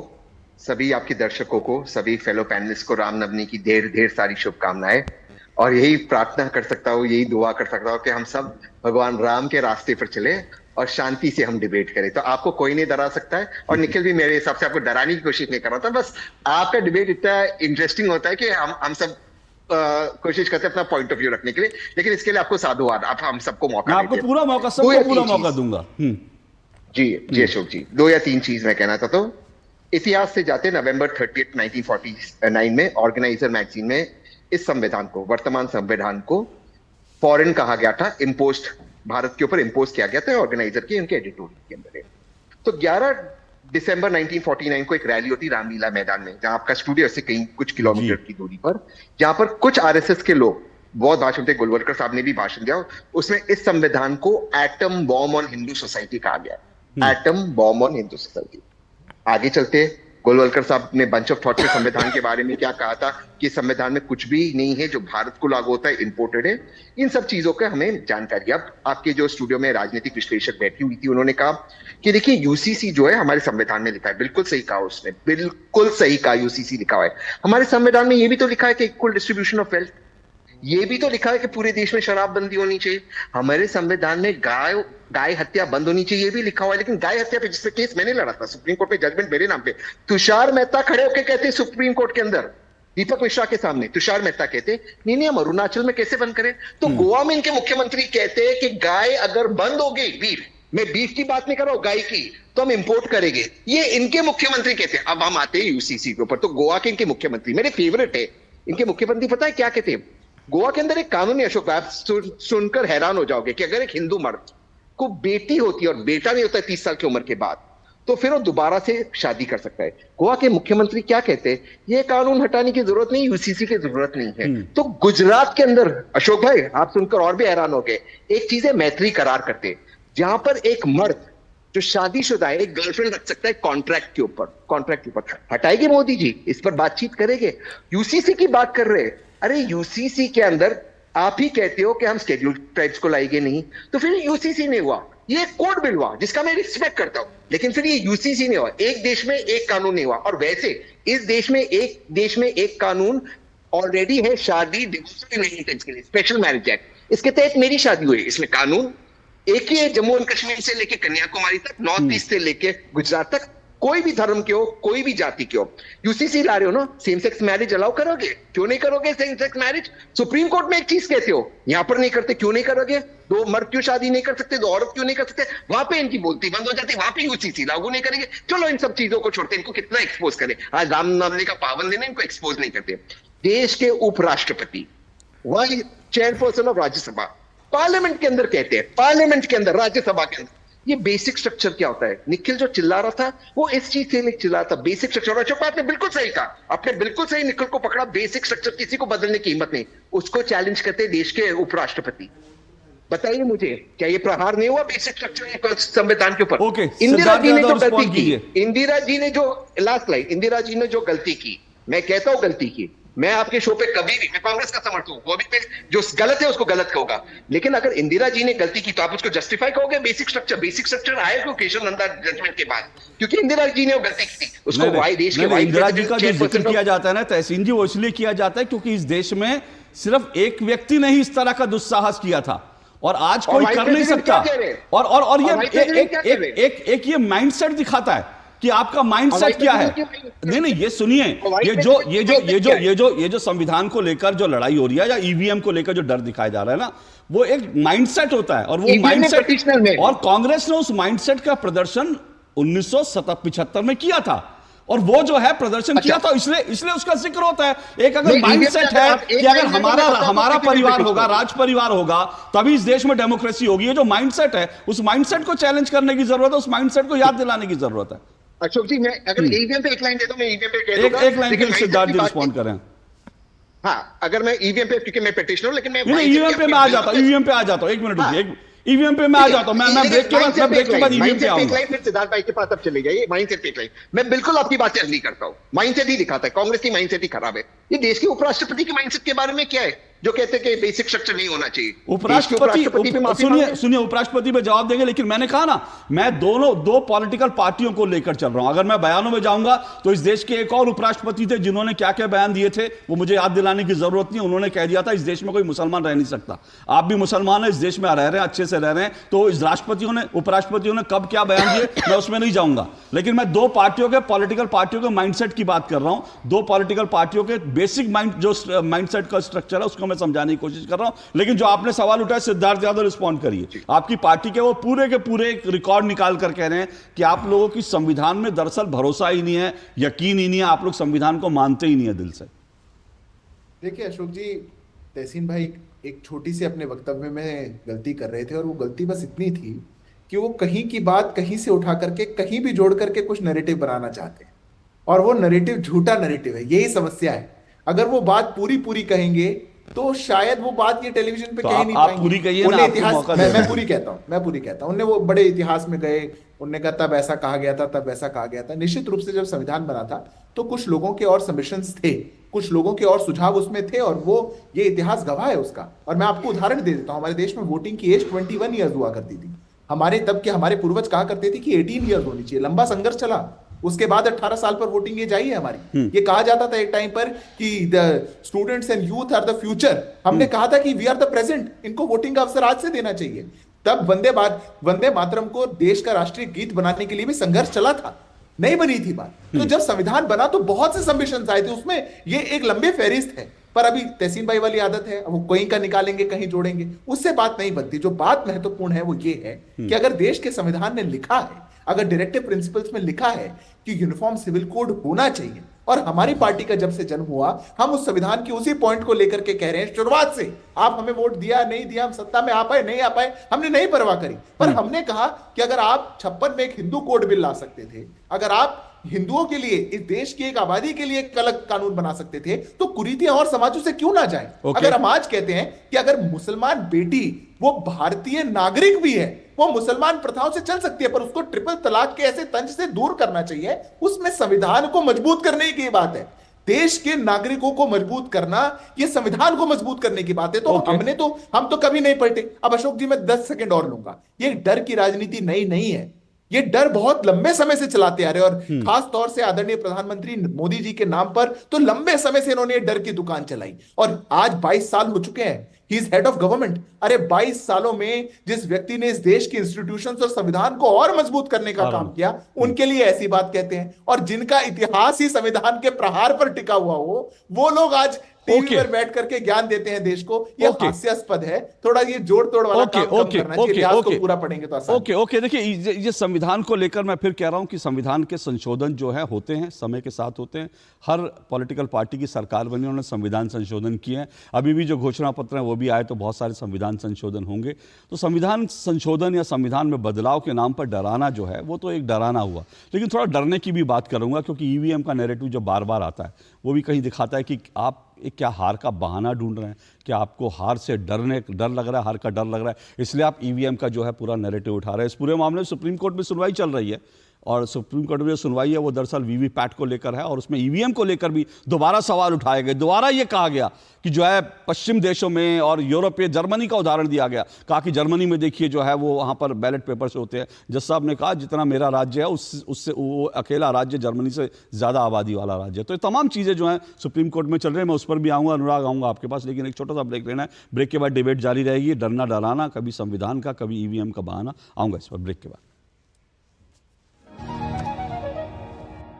सभी आपके दर्शकों को, सभी फेलो पैनलिस्ट को रामनवमी की ढेर सारी शुभकामनाएं, और यही प्रार्थना कर सकता हूँ, यही दुआ कर सकता हूँ कि हम सब भगवान राम के रास्ते पर चले और शांति से हम डिबेट करें। तो आपको कोई नहीं डरा सकता है, और निखिल भी मेरे हिसाब से आपको डराने की कोशिश नहीं कर रहा था। बस आपका डिबेट इतना इंटरेस्टिंग होता है कि हम सब कोशिश करते हैं अपना पॉइंट ऑफ व्यू रखने के लिए, लेकिन इसके लिए आपको साधुवाद, आप हम सबको मौका, आपको पूरा मौका, सबको पूरा मौका दूंगा। जी अशोक जी, 2 या 3 चीज मैं कहना चाहता हूँ। इतिहास से जाते नवंबर 30, 1949 में ऑर्गेनाइजर मैगजीन में इस संविधान को, वर्तमान संविधान को फॉरेन कहा गया था, इम्पोस्ट, भारत के ऊपर इम्पोज किया गया था ऑर्गेनाइजर के, उनके एडिटोरियल के अंदर। तो 11 दिसंबर 1949 को एक रैली होती रामलीला मैदान में, जहां आपका स्टूडियो से कहीं कुछ किलोमीटर की दूरी पर, जहां पर कुछ आरएसएस के लोग बहुत भाषण थे, गोलवलकर साहब ने भी भाषण दिया, उसमें इस संविधान को atom bomb on Hindu society कहा गया। Atom bomb on Hindu society. आगे चलते गोलवलकर साहब ने बंच ऑफ थॉट के संविधान के बारे में क्या कहा था कि संविधान में कुछ भी नहीं है जो भारत को लागू होता है, इंपोर्टेड है। इन सब चीजों का हमें जानकारी। अब आपके जो स्टूडियो में राजनीतिक विश्लेषक बैठी हुई थी, उन्होंने कहा कि देखिए यूसीसी जो है हमारे संविधान में लिखा है, बिल्कुल सही कहा उसने, बिल्कुल सही कहा, यूसीसी लिखा हुआ है हमारे संविधान में। ये भी तो लिखा है कि इक्वल डिस्ट्रीब्यूशन ऑफ वेल्थ, ये भी तो लिखा है कि पूरे देश में शराबबंदी होनी चाहिए, हमारे संविधान में गाय हत्या बंद होनी चाहिए, ये भी लिखा हुआ है। लेकिन गाय हत्या पे जिससे केस मैंने लड़ा था सुप्रीम कोर्ट में, जजमेंट मेरे नाम पे, तुषार मेहता खड़े होकर कहते सुप्रीम कोर्ट के अंदर, दीपक मिश्रा के सामने तुषार मेहता कहते नहीं हम अरुणाचल में कैसे बंद करें। तो गोवा में इनके मुख्यमंत्री कहते हैं कि गाय अगर बंद हो गई, बीफ, मैं बीफ की बात नहीं कर रहा हूं, गाय की, तो हम इंपोर्ट करेंगे, ये इनके मुख्यमंत्री कहते हैं। अब हम आते हैं यूसीसी के ऊपर, तो गोवा के इनके मुख्यमंत्री मेरे फेवरेट है। इनके मुख्यमंत्री पता है क्या कहते हैं? गोवा के अंदर एक कानून है अशोक, आप सुनकर हैरान हो जाओगे कि अगर एक हिंदू मर्द को बेटी होती है और बेटा नहीं होता है 30 साल की उम्र के बाद, तो फिर वो दोबारा से शादी कर सकता है। गोवा के मुख्यमंत्री क्या कहते हैं? ये कानून हटाने की जरूरत नहीं, यूसीसी की जरूरत नहीं है। तो गुजरात के अंदर अशोक भाई, आप सुनकर और भी हैरान हो गए, एक चीज है मैत्री करार करते, जहां पर एक मर्द जो शादीशुदा है एक गर्लफ्रेंड रख सकता है कॉन्ट्रैक्ट के ऊपर। हटाएंगे मोदी जी, इस पर बातचीत करेंगे। यूसीसी की बात कर रहे हैं, अरे यूसीसी के अंदर आप ही कहते हो कि हम शेड्यूल्ड ट्राइब्स को लाएंगे नहीं, तो फिर यूसीसी नहीं हुआ, ये कोड बिल हुआ जिसका मैं रिस्पेक्ट करता हूं, लेकिन फिर ये यूसीसी नहीं हुआ, एक देश में एक कानून नहीं हुआ। और वैसे इस देश में एक कानून ऑलरेडी है शादी डिवोर्स के लिए, स्पेशल मैरिज एक्ट, इसके तहत मेरी शादी हुई, इसमें कानून एक ही है, जम्मू एंड कश्मीर से लेके कन्याकुमारी तक, नॉर्थ ईस्ट से लेके गुजरात तक, कोई भी धर्म के हो, कोई भी जाति के हो। यूसीसी ला रहे हो ना, सेम सेक्स मैरिज अलाउ करोगे? क्यों नहीं करोगे same sex marriage? Supreme court में एक चीज कहते हो, यहां पर नहीं करते, क्यों नहीं करोगे? 2 मर्द क्यों शादी नहीं कर सकते, 2 औरत क्यों नहीं कर सकते? वहां पे इनकी बोलती बंद हो जाती, वहां पे यूसीसी लागू नहीं करेंगे। चलो इन सब चीजों को छोड़ते, इनको कितना एक्सपोज करें, आज रामनवमी का पावन दिन है, इनको एक्सपोज नहीं करते। देश के उपराष्ट्रपति, वही चेयरपर्सन ऑफ राज्यसभा, पार्लियामेंट के अंदर कहते हैं, पार्लियामेंट के अंदर, राज्यसभा के अंदर, ये बेसिक स्ट्रक्चर क्या होता है? निखिल जो चिल्ला रहा था वो इस चीज से चिल्ला रहा था, बेसिक स्ट्रक्चर। अशोक आपने बिल्कुल सही कहा, आपने बिल्कुल सही निखिल को पकड़ा, बेसिक स्ट्रक्चर किसी को बदलने की हिम्मत नहीं। उसको चैलेंज करते देश के उपराष्ट्रपति। बताइए मुझे, क्या ये प्रहार नहीं हुआ बेसिक स्ट्रक्चर संविधान के ऊपर? इंदिरा जी ने जो गलती की, इंदिरा जी ने जो, लास्ट लाइन, इंदिरा जी ने जो गलती की, मैं कहता हूं गलती की, मैं आपके शो पे कभी भी, मैं कांग्रेस का समर्थक हूं, वो भी जो गलत है उसको गलत कहूंगा, लेकिन अगर इंदिरा जी ने गलती की तो आप उसको जस्टिफाई कहोगे? बेसिक स्ट्रक्चर आया क्यों केशव नंदा जजमेंट के बाद? क्योंकि इंदिरा जी ने वो गलती की थी, उसको देश के इंदिरा जी का जो जिक्र किया जाता है ना तहसीन जी, वो इसलिए किया जाता है क्योंकि इस देश में सिर्फ एक व्यक्ति ने ही इस तरह का दुस्साहस किया था और आज कोई कर नहीं सकता। और ये एक ये माइंडसेट दिखाता है कि आपका माइंडसेट क्या है। नहीं, ये सुनिए, ये जो संविधान को लेकर जो लड़ाई हो रही है या ईवीएम को लेकर जो डर दिखाया जा रहा है ना, वो एक माइंडसेट होता है और वो माइंडसेट, और कांग्रेस ने उस माइंडसेट का प्रदर्शन 1975 में किया था और वो जो है प्रदर्शन किया था, इसलिए उसका जिक्र होता है। एक अगर माइंडसेट है कि अगर हमारा परिवार होगा, राज परिवार होगा, तभी इस देश में डेमोक्रेसी होगी। ये जो माइंडसेट है, उस माइंडसेट को चैलेंज करने की जरूरत है, उस माइंडसेट को याद दिलाने की जरूरत है। अशोक जी, मैं अगर ईवीएम पे एक लाइन देता हूं, मैं ईवीएम पे कह दूंगा, एक लाइन पे सिद्धार्थ जी रिस्पॉन्ड करें। हाँ, अगर मैं ईवीएम पे, क्योंकि मैं पिटिशनर हूं, लेकिन मैं ईवीएम पे मैं आ जाता हूं, ईवीएम पे आ जाता हूं, एक मिनट रुकिए, ईवीएम पे मैं आ जाता हूं, मैं ब्रेक के बाद ईवीएम पे आऊंगा। फिर सिद्धार्थ भाई के पास अब चले जाइए। माइंडसेट पे एक लाइन, मैं बिल्कुल आपकी बात से एग्री करता हूं। माइंडसेट ही दिखाता है, कांग्रेस की माइंडसेट ही खराब है। ये देश के उपराष्ट्रपति के माइंडसेट के बारे में क्या है, जो कहते हैं कि बेसिक स्ट्रक्चर नहीं होना चाहिए। उपराष्ट्रपति सुनिए उपराष्ट्रपति पे जवाब देंगे, लेकिन मैंने कहा ना, मैं दो पॉलिटिकल पार्टियों को लेकर चल रहा हूं। अगर मैं बयानों में जाऊंगा तो इस देश के एक और उपराष्ट्रपति थे जिन्होंने क्या क्या बयान दिए थे, वो मुझे याद दिलाने की जरूरत नहीं। उन्होंने कह दिया था इस देश में कोई मुसलमान रह नहीं सकता। आप भी मुसलमान हैं, इस देश में रह रहे हैं, अच्छे से रह रहे हैं, तो इस राष्ट्रपतियों ने, उपराष्ट्रपतियों ने कब क्या बयान दिए, मैं उसमें नहीं जाऊंगा। लेकिन मैं दो पार्टियों के, पॉलिटिकल पार्टियों के माइंडसेट की बात कर रहा हूं। दो पॉलिटिकल पार्टियों के बेसिक जो माइंडसेट का स्ट्रक्चर है, उसको मैं समझाने की कोशिश कर रहा हूं। लेकिन जो आपने सवाल उठाया, सिद्धार्थ यादव रिस्पॉन्ड करिए। आपकी पार्टी के वो पूरे के पूरे एक रिकॉर्ड निकाल कर कह रहे हैं कि आप लोगों की संविधान में दरअसल भरोसा ही नहीं है, यकीन ही नहीं है, आप लोग संविधान को मानते ही नहीं है दिल से। देखिए अशोक जी, तहसीन भाई एक छोटी सी अपने वक्तव्य में गलती कर रहे थे, और वो गलती बस इतनी थी कि वो कहीं की बात कहीं से उठा करके कहीं भी जोड़ करके कुछ नैरेटिव बनाना चाहते हैं, और वो नैरेटिव झूठा नैरेटिव है। यही समस्या है। अगर वो बात पूरी कहेंगे तो शायद वो बात ये टेलीविजन पे कह नहीं पाएंगे। पूरी कहिए ना, इतिहास मैं पूरी कहता हूँ। उन्हें वो बड़े इतिहास में गए, उन्होंने कहा तब ऐसा कहा गया था, तब ऐसा कहा गया था। निश्चित रूप से जब संविधान बना था तो कुछ लोगों के और सबमिशंस थे, कुछ लोगों के और सुझाव उसमें थे, और वो ये इतिहास गवाह है उसका। और मैं आपको उदाहरण दे देता हूँ। हमारे देश में वोटिंग की एज 21 ईयर्स हुआ करती थी। हमारे पूर्वज कहा करते थे कि 18 ईयर्स होनी चाहिए। लंबा संघर्ष चला, उसके बाद 18 साल पर वोटिंग एज आई है हमारी। ये कहा जाता था एक टाइम पर कि the students and youth are the future. हमने कहा था कि वी आर द प्रेजेंट, इनको वोटिंग का अवसर आज से देना चाहिए। तब वंदे मातरम को देश का राष्ट्रीय गीत बनाने के लिए भी संघर्ष चला था, नहीं बनी थी बात। तो जब संविधान बना तो बहुत से सबमिशंस आए थे, उसमें ये एक लंबे फहरिस्त है। पर अभी तहसीन भाई वाली आदत है, वो कहीं का निकालेंगे कहीं जोड़ेंगे, उससे बात नहीं बनती। जो बात महत्वपूर्ण है वो ये है कि अगर देश के संविधान ने लिखा है, अगर डायरेक्टिव प्रिंसिपल्स में लिखा है कि यूनिफॉर्म सिविल कोड होना चाहिए, और हमारी पार्टी का जब से जन्म हुआ हम उस संविधान की उसी पॉइंट को लेकर के कह रहे हैं शुरुआत से। आप हमें वोट दिया नहीं दिया, हम सत्ता में आ पाए नहीं आ पाए, हमने नहीं परवाह करी। पर हमने कहा कि अगर आप 56 में एक हिंदू कोड बिल ला सकते थे, अगर आप हिंदुओं के लिए, इस देश की एक आबादी के लिए एक अलग कानून बना सकते थे, तो कुरीतियां और समाजों से क्यों ना जाए। अगर हम आज कहते हैं कि अगर मुसलमान बेटी वो भारतीय नागरिक भी है, वो मुसलमान प्रथाओं से चल सकती है, पर उसको ट्रिपल तलाक के ऐसे तंज से दूर करना चाहिए, उसमें संविधान को मजबूत करने की बात है। देश के नागरिकों को मजबूत करना, ये संविधान को मजबूत करने की बात है। तो हम तो कभी नहीं पलटे। अब अशोक जी मैं 10 सेकंड और लूंगा। ये डर की राजनीति नई नहीं है, ये डर बहुत लंबे समय से चलाते आ रहे हैं, और खास तौर से आदरणीय प्रधानमंत्री मोदी जी के नाम पर तो लंबे समय से इन्होंने डर की दुकान चलाई, और आज 22 साल हो चुके हैं। He is head of government. अरे 22 सालों में जिस व्यक्ति ने इस देश के इंस्टीट्यूशंस और संविधान को और मजबूत करने का काम किया, उनके लिए ऐसी बात कहते हैं। और जिनका इतिहास ही संविधान के प्रहार पर टिका हुआ हो, वो लोग आज टीवी पर बैठ करके ज्ञान देते हैं देश को। ये हास्यास्पद है। थोड़ा ये जोड़ तोड़ वाला काम कम करना चाहिए। इतिहास को पूरा पढ़ेंगे तो आसान। देखिए ये संविधान को लेकर मैं फिर कह रहा हूं कि संविधान के संशोधन जो है होते हैं, समय के साथ होते हैं। हर पॉलिटिकल पार्टी की सरकार बनी, उन्होंने संविधान संशोधन किए हैं। अभी भी जो घोषणा पत्र है वो भी आए, तो बहुत सारे संविधान संशोधन होंगे। तो संविधान संशोधन या संविधान में बदलाव के नाम पर डराना जो है वो तो एक डराना हुआ। लेकिन थोड़ा डरने की भी बात करूंगा, क्योंकि ईवीएम का नैरेटिव जो बार बार आता है वो भी कहीं दिखाता है कि आप एक क्या हार का बहाना ढूंढ रहे हैं, क्या आपको हार से डर लग रहा है, हार का डर लग रहा है, इसलिए आप ईवीएम का जो है पूरा नैरेटिव उठा रहे हैं। इस पूरे मामले में सुप्रीम कोर्ट में सुनवाई चल रही है, और सुप्रीम कोर्ट में जो सुनवाई है वो दरअसल वीवीपैट को लेकर है, और उसमें ईवीएम को लेकर भी दोबारा सवाल उठाए गए। दोबारा ये कहा गया कि जो है पश्चिम देशों में और यूरोप, जर्मनी का उदाहरण दिया गया, कहा कि जर्मनी में देखिए जो है वो वहाँ पर बैलेट पेपर्स होते हैं। जज साहब ने कहा जितना मेरा राज्य है उससे वो अकेला राज्य जर्मनी से ज़्यादा आबादी वाला राज्य है। तो ये तमाम चीज़ें जो हैं सुप्रीम कोर्ट में चल रही है। मैं उस पर भी आऊँगा, अनुराग आऊँगा आपके पास, लेकिन एक छोटा सा ब्रेक लेना है। ब्रेक के बाद डिबेट जारी रहेगी। डरना डराना, कभी संविधान का, कभी ईवीएम का बहाना। आऊँगा इस पर ब्रेक के बाद।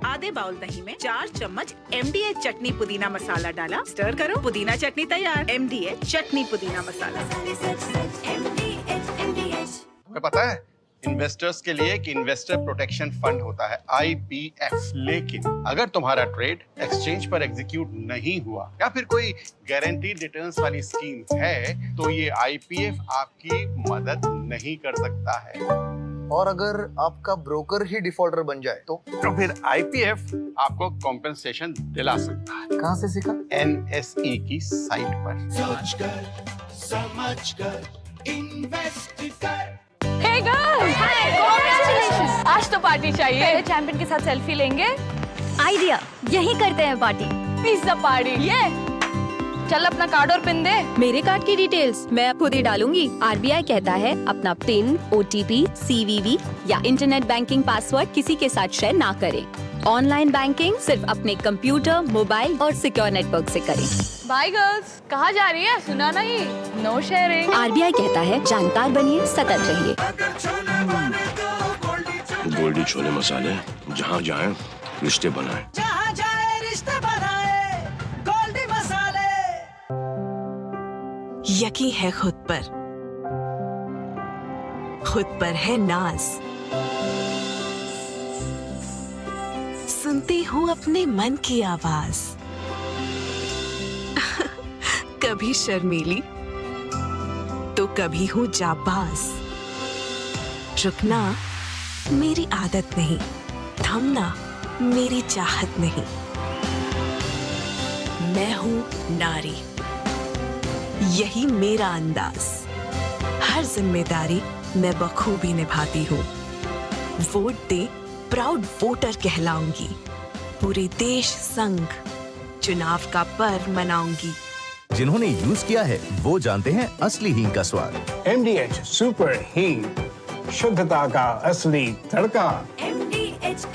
आधे बाउल दही में 4 चम्मच MDH चटनी पुदीना मसाला डाला, स्टर करो, पुदीना चटनी तैयार। MDH चटनी पुदीना मसाला। तुम्हें पता है इन्वेस्टर्स के लिए एक इन्वेस्टर प्रोटेक्शन फंड होता है IPF। लेकिन अगर तुम्हारा ट्रेड एक्सचेंज पर एग्जीक्यूट नहीं हुआ या फिर कोई गारंटीड रिटर्न्स वाली स्कीम है तो ये IPF आपकी मदद नहीं कर सकता है। और अगर आपका ब्रोकर ही डिफॉल्टर बन जाए तो फिर IPF आपको कॉम्पेंसेशन दिला सकता है। कहाँ से सीखा? NSE की साइट पर। समझकर इन्वेस्ट कर। Hey girls! Hi! Congratulations! आज तो पार्टी चाहिए। पहले चैंपियन के साथ सेल्फी लेंगे। आइडिया, यही करते हैं पार्टी। Pizza party. ये चल अपना कार्ड और पिन दे। मेरे कार्ड की डिटेल्स मैं खुद ही डालूंगी। RBI कहता है अपना पिन, OTP, CVV या इंटरनेट बैंकिंग पासवर्ड किसी के साथ शेयर ना करें। ऑनलाइन बैंकिंग सिर्फ अपने कंप्यूटर, मोबाइल और सिक्योर नेटवर्क से करें। बाय गर्ल्स, कहाँ जा रही है? सुना नहीं? No sharing. RBI कहता है जानकार बनिए, सतर्क रहिए। गोल्डी छोले मसाले, जहाँ जाए रिश्ते बनाए। जहाँ जाए रिश्ते बनाए, गोल्डी मसाले। यकीन है खुद पर है नाज। सुनती हूँ अपने मन की आवाज। कभी शर्मीली तो कभी हूँ जाबाज। रुकना मेरी आदत नहीं, थमना मेरी चाहत नहीं। मैं हूँ नारी, यही मेरा अंदाज। हर जिम्मेदारी मैं बखूबी निभाती हूँ। वोट दे, प्राउड वोटर कहलाऊंगी। पूरे देश संग चुनाव का पर्व मनाऊंगी। जिन्होंने यूज किया है वो जानते हैं असली हींग का स्वाद। MDH सुपर हींग, शुद्धता का असली तड़का। MDH।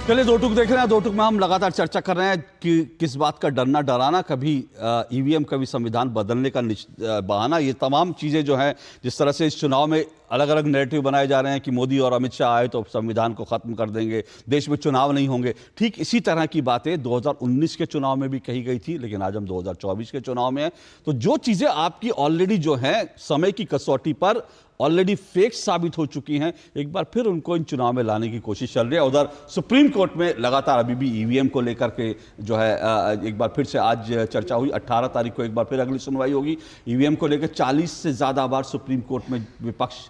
चलिए दो टूक देख रहे हैं। दो टूक में हम लगातार चर्चा कर रहे हैं कि किस बात का डरना डराना, कभी EVM कभी संविधान बदलने का बहाना, ये तमाम चीज़ें जो हैं जिस तरह से इस चुनाव में अलग अलग नैरेटिव बनाए जा रहे हैं कि मोदी और अमित शाह आए तो संविधान को ख़त्म कर देंगे, देश में चुनाव नहीं होंगे। ठीक इसी तरह की बातें 2019 के चुनाव में भी कही गई थी, लेकिन आज हम 2024 के चुनाव में हैं। तो जो चीज़ें आपकी ऑलरेडी जो हैं समय की कसौटी पर ऑलरेडी फेक साबित हो चुकी हैं, एक बार फिर उनको इन चुनाव में लाने की कोशिश चल रही है। उधर सुप्रीम कोर्ट में लगातार अभी भी EVM को लेकर के जो है एक बार फिर से आज चर्चा हुई। 18 तारीख को एक बार फिर अगली सुनवाई होगी। EVM को लेकर 40 से ज़्यादा बार सुप्रीम कोर्ट में विपक्ष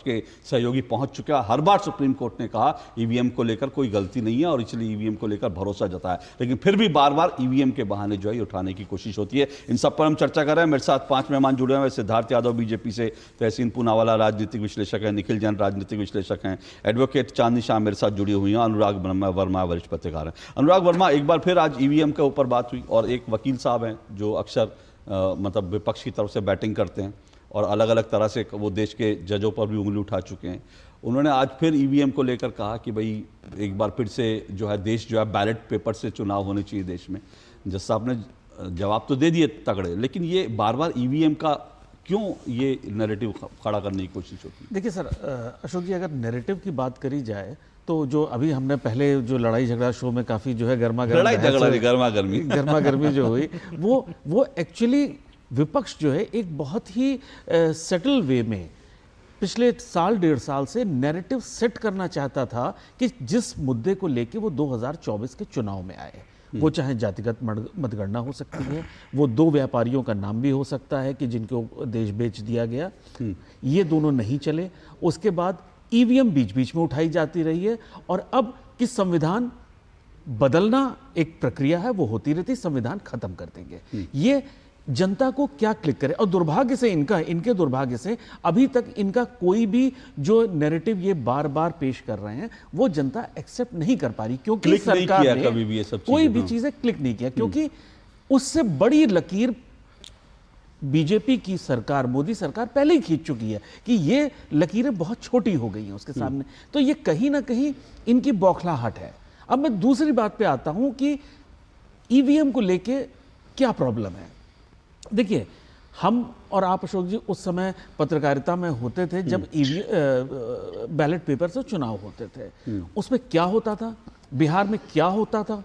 के सहयोगी पहुंच चुके हैं। हर बार सुप्रीम कोर्ट ने कहा EVM को लेकर कोई गलती नहीं है और इसलिए EVM को लेकर भरोसा जताया, लेकिन फिर भी बार बार EVM के बहाने जो है उठाने की कोशिश होती है। इन सब पर हम चर्चा कर रहे हैं। मेरे साथ 5 मेहमान जुड़े हुए हैं। सिद्धार्थ यादव BJP से, तहसीन पूनावाला राजनीतिक विश्लेषक हैं, निखिल जैन राजनीतिक विश्लेषक हैं, एडवोकेट चांदनी शाह मेरे साथ जुड़ी हुई हैं, अनुराग वर्मा वरिष्ठ पत्रकार हैं। अनुराग वर्मा, एक बार फिर आज EVM के ऊपर बात हुई और एक वकील साहब हैं जो अक्सर मतलब विपक्ष की तरफ से बैटिंग करते हैं और अलग अलग तरह से वो देश के जजों पर भी उंगली उठा चुके हैं। उन्होंने आज फिर EVM को लेकर कहा कि भाई एक बार फिर से जो है देश जो है बैलेट पेपर से चुनाव होने चाहिए देश में। जज साहब ने जवाब तो दे दिए तगड़े, लेकिन ये बार बार EVM का क्यों ये नैरेटिव खड़ा करने की कोशिश होती है? देखिए सर, अशोक जी, अगर नैरेटिव की बात करी जाए तो जो अभी हमने पहले जो लड़ाई झगड़ा शो में काफ़ी जो है गर्मा गर्मी जो हुई वो एक्चुअली विपक्ष जो है एक बहुत ही सेटल वे में पिछले साल 1.5 साल से नैरेटिव सेट करना चाहता था कि जिस मुद्दे को लेके वो 2024 के चुनाव में आए, वो चाहे जातिगत मतगणना हो सकती है, वो 2 व्यापारियों का नाम भी हो सकता है कि जिनको देश बेच दिया गया, ये दोनों नहीं चले। उसके बाद EVM बीच बीच में उठाई जाती रही है और अब कि संविधान बदलना एक प्रक्रिया है, वो होती रहती, संविधान खत्म कर देंगे। ये जनता को क्या क्लिक करे और दुर्भाग्य से इनके दुर्भाग्य से अभी तक इनका कोई भी जो नैरेटिव ये बार बार पेश कर रहे हैं वो जनता एक्सेप्ट नहीं कर पा रही, क्योंकि सरकार ने कभी भी ये सब कोई भी चीजें क्लिक नहीं किया, क्योंकि उससे बड़ी लकीर बीजेपी की सरकार, मोदी सरकार पहले ही खींच चुकी है कि ये लकीरें बहुत छोटी हो गई हैं उसके सामने। तो ये कहीं ना कहीं इनकी बौखलाहट है। अब मैं दूसरी बात पे आता हूं कि EVM को लेके क्या प्रॉब्लम है। देखिए, हम और आप अशोक जी उस समय पत्रकारिता में होते थे जब बैलेट पेपर से चुनाव होते थे। उसमें क्या होता था, बिहार में क्या होता था,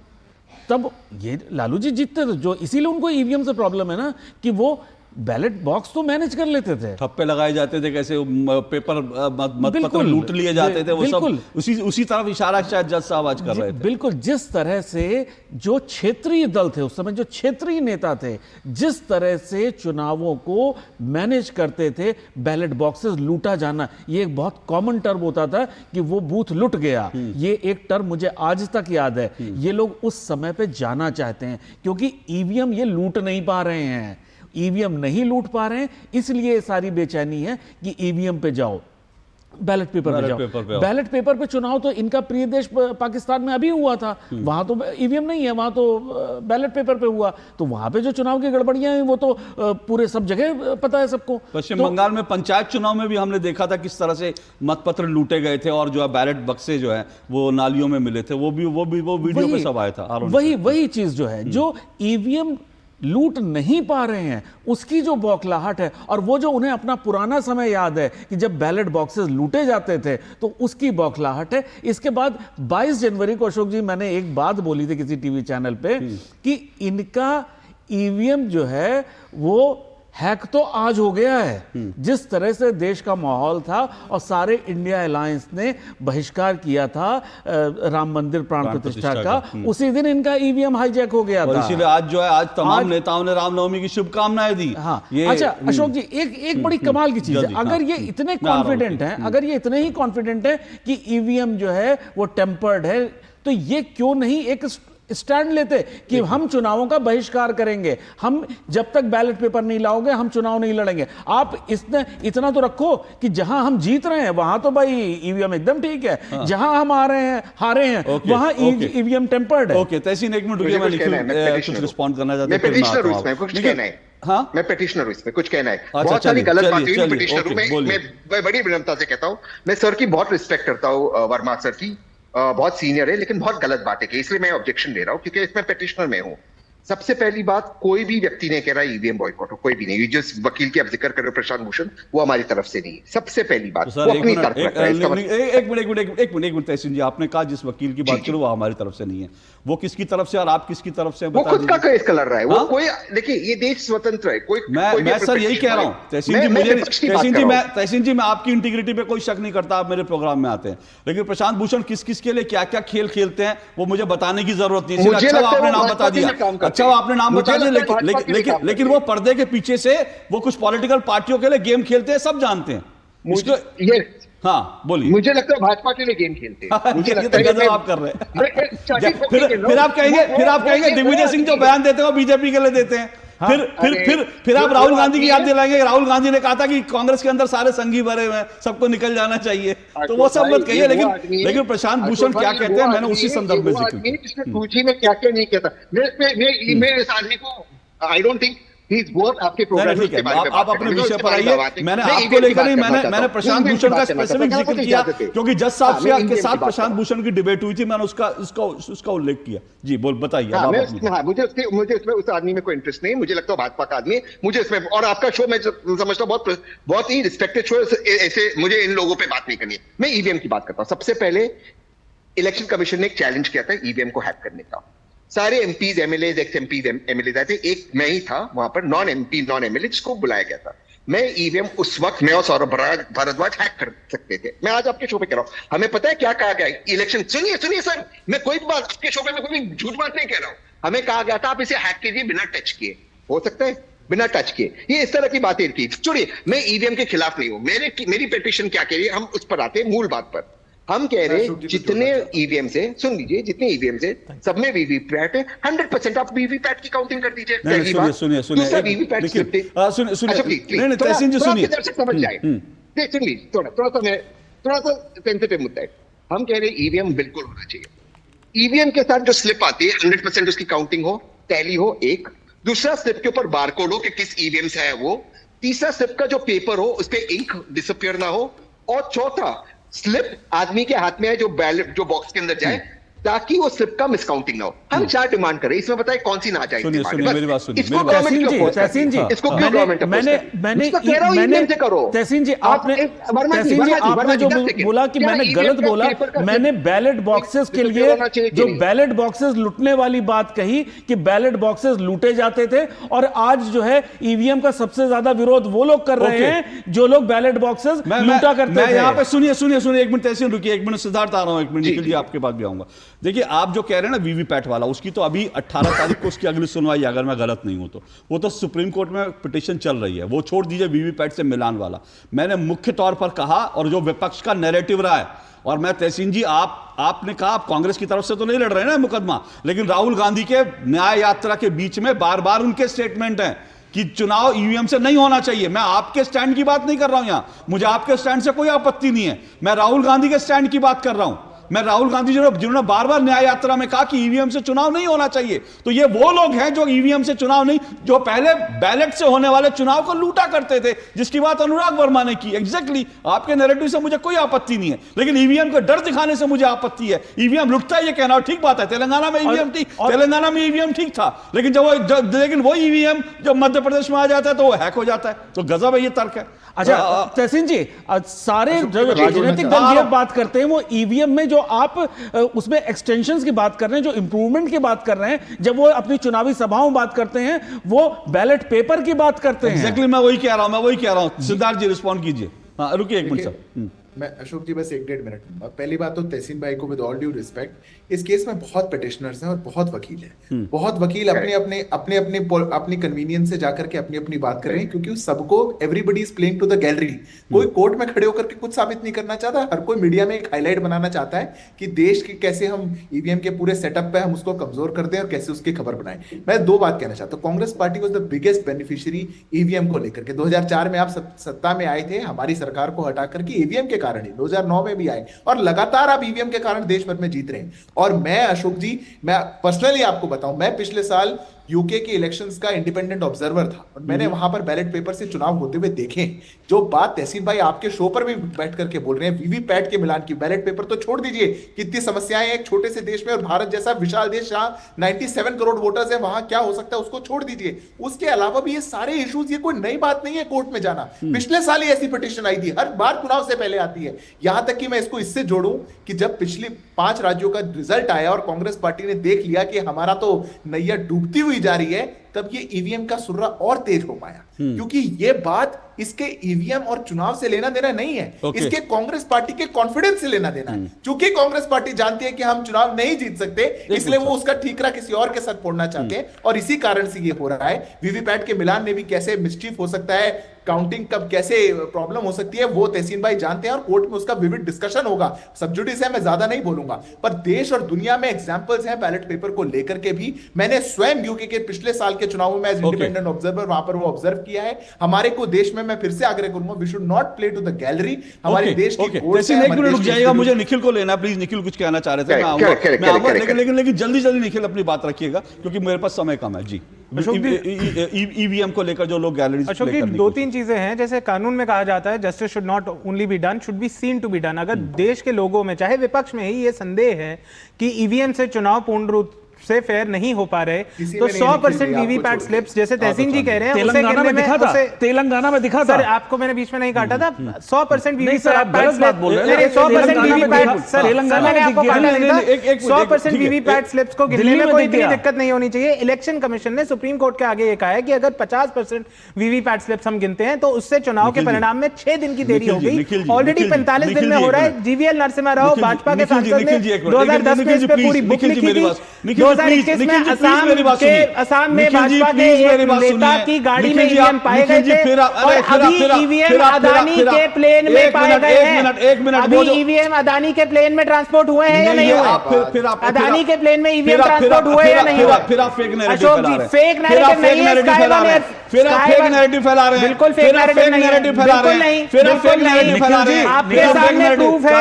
तब ये लालू जी जीतते थे, जो इसीलिए उनको ईवीएम से प्रॉब्लम है ना कि वो बैलेट बॉक्स तो मैनेज कर लेते थे, ठप्पे लगाए जाते थे, कैसे पेपर मतपत्र लूट लिए जाते थे, वो सब उसी तरफ इशारा शायद जज साहब आज कर रहे थे। बिल्कुल, जिस तरह से जो क्षेत्रीय दल थे उस समय, जो क्षेत्रीय नेता थे, जिस तरह से चुनावों को मैनेज करते थे, बैलेट बॉक्सेस लूटा जाना, ये एक बहुत कॉमन टर्म होता था कि वो बूथ लुट गया। ये एक टर्म मुझे आज तक याद है। ये लोग उस समय पे जाना चाहते हैं क्योंकि ईवीएम ये लूट नहीं पा रहे हैं, ईवीएम नहीं लूट पा रहे हैं, इसलिए सारी बेचैनी है कि ईवीएम पे जाओ, बैलेट पेपर पे जाओ। बैलेट पेपर पे चुनाव तो इनका प्रिय देश पाकिस्तान में अभी हुआ था, वहां तो ईवीएम नहीं है, वहां तो बैलेट पेपर पे हुआ, तो वहां पे जो चुनाव की गड़बड़ियां हैं वो तो पूरे सब जगह पता है सबको। पश्चिम बंगाल में पंचायत चुनाव में भी हमने देखा था किस तरह से मतपत्र लूटे गए थे और जो है बैलेट बक्से जो है वो नालियों में मिले थे, वो वीडियो पे सब आया था। वही चीज जो है, जो ईवीएम लूट नहीं पा रहे हैं उसकी जो बौखलाहट है, और वो जो उन्हें अपना पुराना समय याद है कि जब बैलेट बॉक्सेस लूटे जाते थे, तो उसकी बौखलाहट है। इसके बाद 22 जनवरी को अशोक जी मैंने एक बात बोली थी किसी टीवी चैनल पे कि इनका ईवीएम जो है वो हैक तो आज हो गया है। जिस तरह से देश का माहौल था और सारे इंडिया अलायंस ने बहिष्कार किया था राम मंदिर प्राण प्रतिष्ठा का, उसी दिन इनका ईवीएम हाईजैक हो गया था। इसीलिए आज जो है, आज तमाम नेताओं ने रामनवमी की शुभकामनाएं दी। हाँ, अच्छा अशोक जी, एक बड़ी कमाल की चीज है, अगर ये इतने कॉन्फिडेंट हैं, अगर ये इतने ही कॉन्फिडेंट है कि ईवीएम जो है वो टेम्पर्ड है, तो ये क्यों नहीं एक स्टैंड लेते कि हम चुनावों का बहिष्कार करेंगे, हम जब तक बैलेट पेपर नहीं लाओगे हम चुनाव नहीं लड़ेंगे। आप इतना तो रखो कि जहां हम जीत रहे हैं वहां तो भाई ईवीएम एकदम ठीक है, जहां हम हारे हैं वहां ईवीएम टेम्पर्ड है। ओके, तहसीन एक मिनट रुकिए, मैं कुछ रिस्पॉन्ड करना चाहता हूं। मैं पेटिशनर हूं, इसमें कुछ कहना है। बहुत सारी गलत बातें हुई पेटिशनर हूं, मैं बड़ी विनम्रता से कहता हूं, मैं सर की बहुत रिस्पेक्ट करता हूं, वर्मा सर की, बहुत सीनियर है, लेकिन बहुत गलत बात है, इसलिए मैं ऑब्जेक्शन दे रहा हूं क्योंकि इसमें पेटिशनर में हूं। सबसे पहली बात, कोई भी व्यक्ति नहीं कह रहा ईवीएम बॉयकॉट हो, कोई भी नहीं। जिस वकील की आप जिक्र कर रहे हो प्रशांत भूषण, वो हमारी तरफ से नहीं है। सबसे पहली बात, तो एक मिनट तहसीन जी, आपने कहा जिस वकील की बात करो वो हमारी तरफ से नहीं है, वो किसकी तरफ से और आप किसकी तरफ से? वो खुद का केस कर रहा है, वो कोई, देखिए ये देश स्वतंत्र है, मैं सर यही कह रहा हूं तहसीन जी, मैं आपकी इंटीग्रिटी पे कोई शक नहीं करता, आप मेरे प्रोग्राम में आते हैं, लेकिन प्रशांत भूषण किस किस के लिए क्या क्या खेल खेलते हैं वो मुझे बताने की जरूरत नहीं है। अच्छा आपने नाम बता दिया, अच्छा आपने नाम बता दिया, लेकिन वो पर्दे के पीछे से वो कुछ पॉलिटिकल पार्टियों के लिए गेम खेलते हैं, सब जानते हैं। हाँ बोलिए। मुझे लगता है भाजपा के लिए गेम खेलते हैं। मुझे लगता है आप कर रहे हैं। फिर आप कहेंगे दिग्विजय सिंह जो बयान देते हैं वो बीजेपी के लिए देते हैं। फिर आप राहुल गांधी की याद दिलाएंगे, राहुल गांधी ने कहा था कि कांग्रेस के अंदर सारे संघी भरे हुए हैं, सबको निकल जाना चाहिए, तो वो सब मत कहिए। लेकिन प्रशांत भूषण क्या कहते हैं, मैंने उसी संदर्भ में जिक्र किया। सूची में क्या क्या नहीं कहता, मैं इस आदमी को आई डोंट थिंक आपके प्रोग्राम के बारे में आप अपने विषय पर आइए। मैंने आपको लेकर नहीं, मैंने प्रशांत भूषण का स्पेसिफिक जिक्र किया क्योंकि जज साहब के साथ प्रशांत भूषण की डिबेट हुई थी, मैंने उसका उल्लेख किया। जी बताइए। मुझे उसमें उस आदमी में कोई इंटरेस्ट नहीं, मुझे लगता है भाजपा का आदमी है, मुझे इसमें, और आपका शो मैं समझता हूँ बहुत ही रिस्पेक्टेड शो, ऐसे मुझे इन लोगों पर बात नहीं करनी है। मैं ईवीएम की बात करता हूँ। सबसे पहले इलेक्शन कमीशन ने एक चैलेंज किया था ईवीएम को हैक करने का। सारे MPs, MLAs, x MPs, MLAs आए थे, एक मैं ही था वहां पर नॉन एमपी नॉन एमएलए जिसको बुलाया गया था। मैं ईवीएम उस वक्त मैं और सौरभ भारद्वाज हैक कर सकते थे। मैं आज आपके शो पे कह रहा हूं, हमें पता है क्या कहा गया इलेक्शन। सुनिए सर, मैं कोई बात आपके शो पे मैं कोई झूठ बात नहीं कह रहा हूं। हमें कहा गया था आप इसे हैक कीजिए बिना टच किए, हो सकता है बिना टच किए, ये इस तरह की बातें थी। छोड़िए, मैं ईवीएम के खिलाफ नहीं हूं, मेरी पिटीशन क्या कह रही है, हम उस पर आते हैं मूल बात पर। हम कह रहे हैं जितने ईवीएम से, सुन लीजिए, जितने ईवीएम से सब में वीवीपैट है, 100% आप वीवीपैट की काउंटिंग कर दीजिए। सुनिए वीवीपैट समझ जाए, सुन लीजिए, थोड़ा सा सेंसिटिव मुद्दा है। हम कह रहे हैं ईवीएम बिल्कुल होना चाहिए। ईवीएम के साथ जो स्लिप आती है 100% उसकी काउंटिंग हो, टैली हो, एक। दूसरा स्लिप के ऊपर बारकोड हो कि किस ईवीएम से है वो। तीसरा स्लिप का जो पेपर हो उस पर इंक डिसअपियर ना हो। और चौथा, स्लिप आदमी के हाथ में है जो बैलेट जो बॉक्स के अंदर जाए, ताकि वो स्लिप का मिसकाउंटिंग ना हो। हम 4 डिमांड करें, इसमें बताए कौन सी नाजायज सुनिए डिमांड है। मेरी बात सुनिए, इसको गवर्नमेंट क्यों तहसीन जी, इसको क्यों गवर्नमेंट मैंने कह रहा हूं ईवीएम से करो। तहसीन जी आपने जो बोला कि मैंने गलत बोला, मैंने बैलेट बॉक्सेस के लिए जो बैलेट बॉक्सेस लूटने वाली बात कही कि बैलेट बॉक्सेस लूटे जाते थे, और आज जो है ईवीएम का सबसे ज्यादा विरोध वो लोग कर रहे हैं जो लोग बैलेट बॉक्सेस लूटा करते थे। यहाँ पे सुनिए एक मिनट तहसीन रुकिए, एक मिनट सिद्धार्थ आ रहा हूं, एक मिनट निखिल जी आपके पास भी आऊंगा। देखिए आप जो कह रहे हैं ना वीवीपैट वाला, उसकी तो अभी 18 तारीख को उसकी अगली सुनवाई, अगर मैं गलत नहीं हूं तो वो तो सुप्रीम कोर्ट में पिटीशन चल रही है, वो छोड़ दीजिए वीवीपैट से मिलान वाला। मैंने मुख्य तौर पर कहा, और जो विपक्ष का नैरेटिव रहा है, और मैं तहसीन जी आपने कहा आप कांग्रेस की तरफ से तो नहीं लड़ रहे हैं ना मुकदमा, लेकिन राहुल गांधी के न्याय यात्रा के बीच में बार बार उनके स्टेटमेंट हैं कि चुनाव ईवीएम से नहीं होना चाहिए। मैं आपके स्टैंड की बात नहीं कर रहा हूं यहां, मुझे आपके स्टैंड से कोई आपत्ति नहीं है, मैं राहुल गांधी के स्टैंड की बात कर रहा हूं। मैं राहुल गांधी जिन्होंने बार बार न्याय यात्रा में कहा कि ईवीएम से चुनाव नहीं होना चाहिए, तो ये वो लोग हैं जो ईवीएम से चुनाव नहीं, जो पहले बैलेट से होने वाले चुनाव को लूटा करते थे, जिसकी बात अनुराग वर्मा ने की। एग्जैक्टली आपके नैरेटिव से मुझे कोई आपत्ति नहीं है, लेकिन ईवीएम को डर दिखाने से मुझे आपत्ति है। ईवीएम लुटता है ये कहना ठीक बात है, तेलंगाना में ईवीएम ठीक था, लेकिन वो ईवीएम जब मध्य प्रदेश में आ जाता है तो वो हैक हो जाता है, तो गजब है ये तर्क है। अच्छा तहसीन जी, सारे जो राजनीतिक दल ये बात करते हैं वो ईवीएम में जो आप उसमें एक्सटेंशंस की बात कर रहे हैं, जो इंप्रूवमेंट की बात कर रहे हैं, जब वो अपनी चुनावी सभाओं में बात करते हैं वो बैलेट पेपर की बात करते हैं। एग्जैक्टली मैं वही कह रहा हूं। सिद्धार्थ जी रिस्पॉन्ड कीजिए। हाँ रुकिए एक मिनट सर। मैं अशोक जी बस 1-1.5 मिनट दूंगा। पहली बात तो तहसीन भाई को विद ऑल ड्यू रिस्पेक्ट, इस केस में बहुत पिटिशनर्स हैं और बहुत वकील हैं। बहुत वकील अपनी कन्वीनियंस से जाकर के अपनी बात कर रहे हैं, क्योंकि सबको everybody is playing to the gallery. कोई कोर्ट में खड़े होकर के कुछ साबित नहीं करना चाहता, हर कोई मीडिया में एक हाईलाइट बनाना चाहता है कि देश के कैसे हम ईवीएम के पूरे सेटअप पे हम उसको कमजोर कर दें और कैसे उसकी खबर बनाएं। मैं 2 बात कहना चाहता हूँ। Congress party was the biggest beneficiary EVM को लेकर के। 2004 में आप सत्ता में आए थे, हमारी सरकार को हटा करके ईवीएम के कारण ही 2009 में भी आए, और लगातार आप ईवीएम के कारण देश भर में जीत रहे हैं। और मैं अशोक जी, मैं पर्सनली आपको बताऊं, मैं पिछले साल यूके के इलेक्शंस का इंडिपेंडेंट ऑब्जर्वर था और मैंने वहां पर बैलेट पेपर से चुनाव होते हुए देखे। जो बात तहसीन भाई आपके शो पर भी बैठ करके बोल रहे हैं वीवीपैट के मिलान की, बैलेट पेपर तो छोड़ दीजिए, कितनी समस्याएं हैं एक छोटे से देश में, और भारत जैसा विशाल देश जहां 97 करोड़ वोटर्स है, वहां क्या हो सकता है उसको छोड़ दीजिए। उसके अलावा भी ये सारे इश्यूज, ये कोई नई बात नहीं है कोर्ट में जाना। पिछले साल ही ऐसी पिटीशन आई थी, हर बार चुनाव से पहले आती है। यहां तक कि मैं इसको इससे जोड़ूं कि जब पिछले 5 राज्यों का रिजल्ट आया और कांग्रेस पार्टी ने देख लिया कि हमारा तो नैया डूबती हुई जा रही है, तब ये ईवीएम का सुर्रा और तेज हो पाया। क्योंकि ये बात इसके ईवीएम और चुनाव से लेना देना नहीं है, इसके कांग्रेस पार्टी के कॉन्फिडेंस से लेना देना है। क्योंकि कांग्रेस पार्टी जानती है कि हम चुनाव नहीं जीत सकते, इसलिए वो उसका ठीकरा किसी और के साथ फोड़ना चाहते हैं, और इसी कारण से ये हो रहा है। वीवीपैट के मिलान में भी कैसे मिस्चीफ हो सकता है, काउंटिंग कब कैसे प्रॉब्लम हो सकती है, वो तहसीन भाई जानते हैं, और कोर्ट में उसका विविड डिस्कशन होगा। सब्जुडिस है, मैं ज्यादा नहीं बोलूंगा, पर देश और दुनिया में एग्जांपल्स हैं बैलेट पेपर को लेकर के भी। मैंने स्वयं यूके के पिछले साल के चुनावों में एज इंडिपेंडेंट ऑब्जर्वर वहां पर वो ऑब्जर्व किया है। हमारे को देश में, मैं फिर से आग्रह करूंगा, we should not play to the gallery. हमारे देश की कोर्ट है, एक मिनट रुक जाइएगा, मुझे निखिल को लेना, प्लीज निखिल कुछ कहना चाह रहे थे, मैं आऊंगा, लेकिन जल्दी निखिल अपनी बात रखिएगा क्योंकि मेरे पास समय कम है। जी ईवीएम को लेकर जो लोग गैलरी, अशोक जी 2-3 चीजें हैं। जैसे कानून में कहा जाता है justice should not only be done, should be seen to be done. अगर देश के लोगों में, चाहे विपक्ष में ही, ये संदेह है कि ईवीएम से चुनाव पूर्ण रूप से फेयर नहीं हो पा रहे, तो 100% वीवीपैट स्लिप्स, जैसे तहसीन जी कह रहे हैं, तेलंगाना में दिखा था, तेलंगाना में दिखा था। सर आपको मैंने बीच में नहीं काटा था, 100% वीवीपैट, 100% वीवीपैट स्लिप्स को गिनने में कोई इतनी दिक्कत नहीं होनी चाहिए। इलेक्शन कमीशन ने सुप्रीम कोर्ट के आगे ये कहा है कि अगर 50% वीवीपैट स्लिप्स हम गिनते हैं तो उससे चुनाव के परिणाम में 6 दिन की देरी हो गई। ऑलरेडी 45 दिन में हो रहा है। जीवीएल नरसिम्हा राव भाजपा के सांसद ने 2010 में इस पे पूरी बुक लिखी थी। 2021 में असम में भाजपा के एक नेता की गाड़ी में ईवीएम पाए गए थे, और अभी ईवीएम अदानी के प्लेन में पाए गए हैं। अभी ईवीएम अदानी के प्लेन में ट्रांसपोर्ट हुए हैं या नहीं हुए? अदानी के प्लेन में ईवीएम ट्रांसपोर्ट हुए या नहीं हुए? अशोक जी फेक नैरेटिव नहीं है, फिर आप फेक नैरेटिव फैला रहे हैं। बिल्कुल फेक नैरेटिव नहीं है, बिल्कुल नहीं, फिर आप फेक नैरेटिव फैला रहे हैं। आपके सामने प्रूफ है,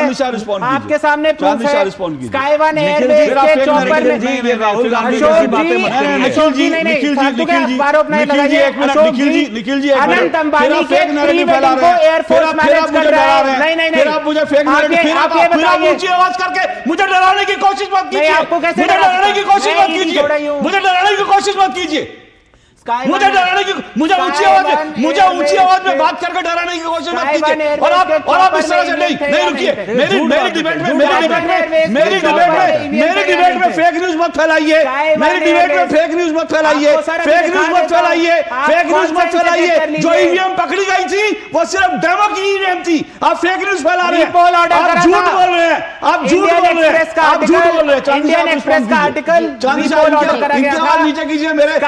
आपके सामने प्रूफ है। स्काई वन एयरवेज के चॉपर में राहुल गांधी अशोक जैसी बातें जी, मत करिए। अशोक जी, नहीं, निखिल जी, फालतू के निखिल जी, अखबारों अपने निखिल जी, लगाइए। एक मिनट, अशोक निखिल जी, जी, निखिल जी, एक मिनट। अनंत अंबानी फिर आप के फेक नैरेटिव प्री फैला वेडिंग रहे को हैं। एयरफोर्स फिर आप मैनेज मुझे कर रहा डरा है। रहे हैं। नहीं, फिर आप मुझे फेक नैरेटिव, फिर आप बताइए। ऊंची आवाज करके मुझे डराने की कोशिश मत कीजिए। आपको कैसे मुझे डराने की कोशिश मत मैं कीजिए। थोड़ा यूं। मुझे डराने की कोशिश मत कीजिए। मुझे डराने की, मुझे ऊंची आवाज में बात करके डराने की कोशिश मत कीजिए। और आप इस तरह से नहीं रुकिए। मेरी डिबेट में फेक न्यूज मत फैलाइए। मेरी डिबेट में फेक न्यूज मत फैलाइए। फेक न्यूज मत फैलाइए। फेक न्यूज मत फैलाइए। जो ईवीएम पकड़ी गई थी वो सिर्फ डेमो की ईवीएम थी। आप फेक न्यूज फैला रहे हैं। आप झूठ बोल रहे हैं। आप झूठ बोल रहे हैं। आप झूठ बोल रहे हैं। इंडियन एक्सप्रेस का आर्टिकल चांदी साहब, इनकी आवाज नीचे कीजिए। मेरे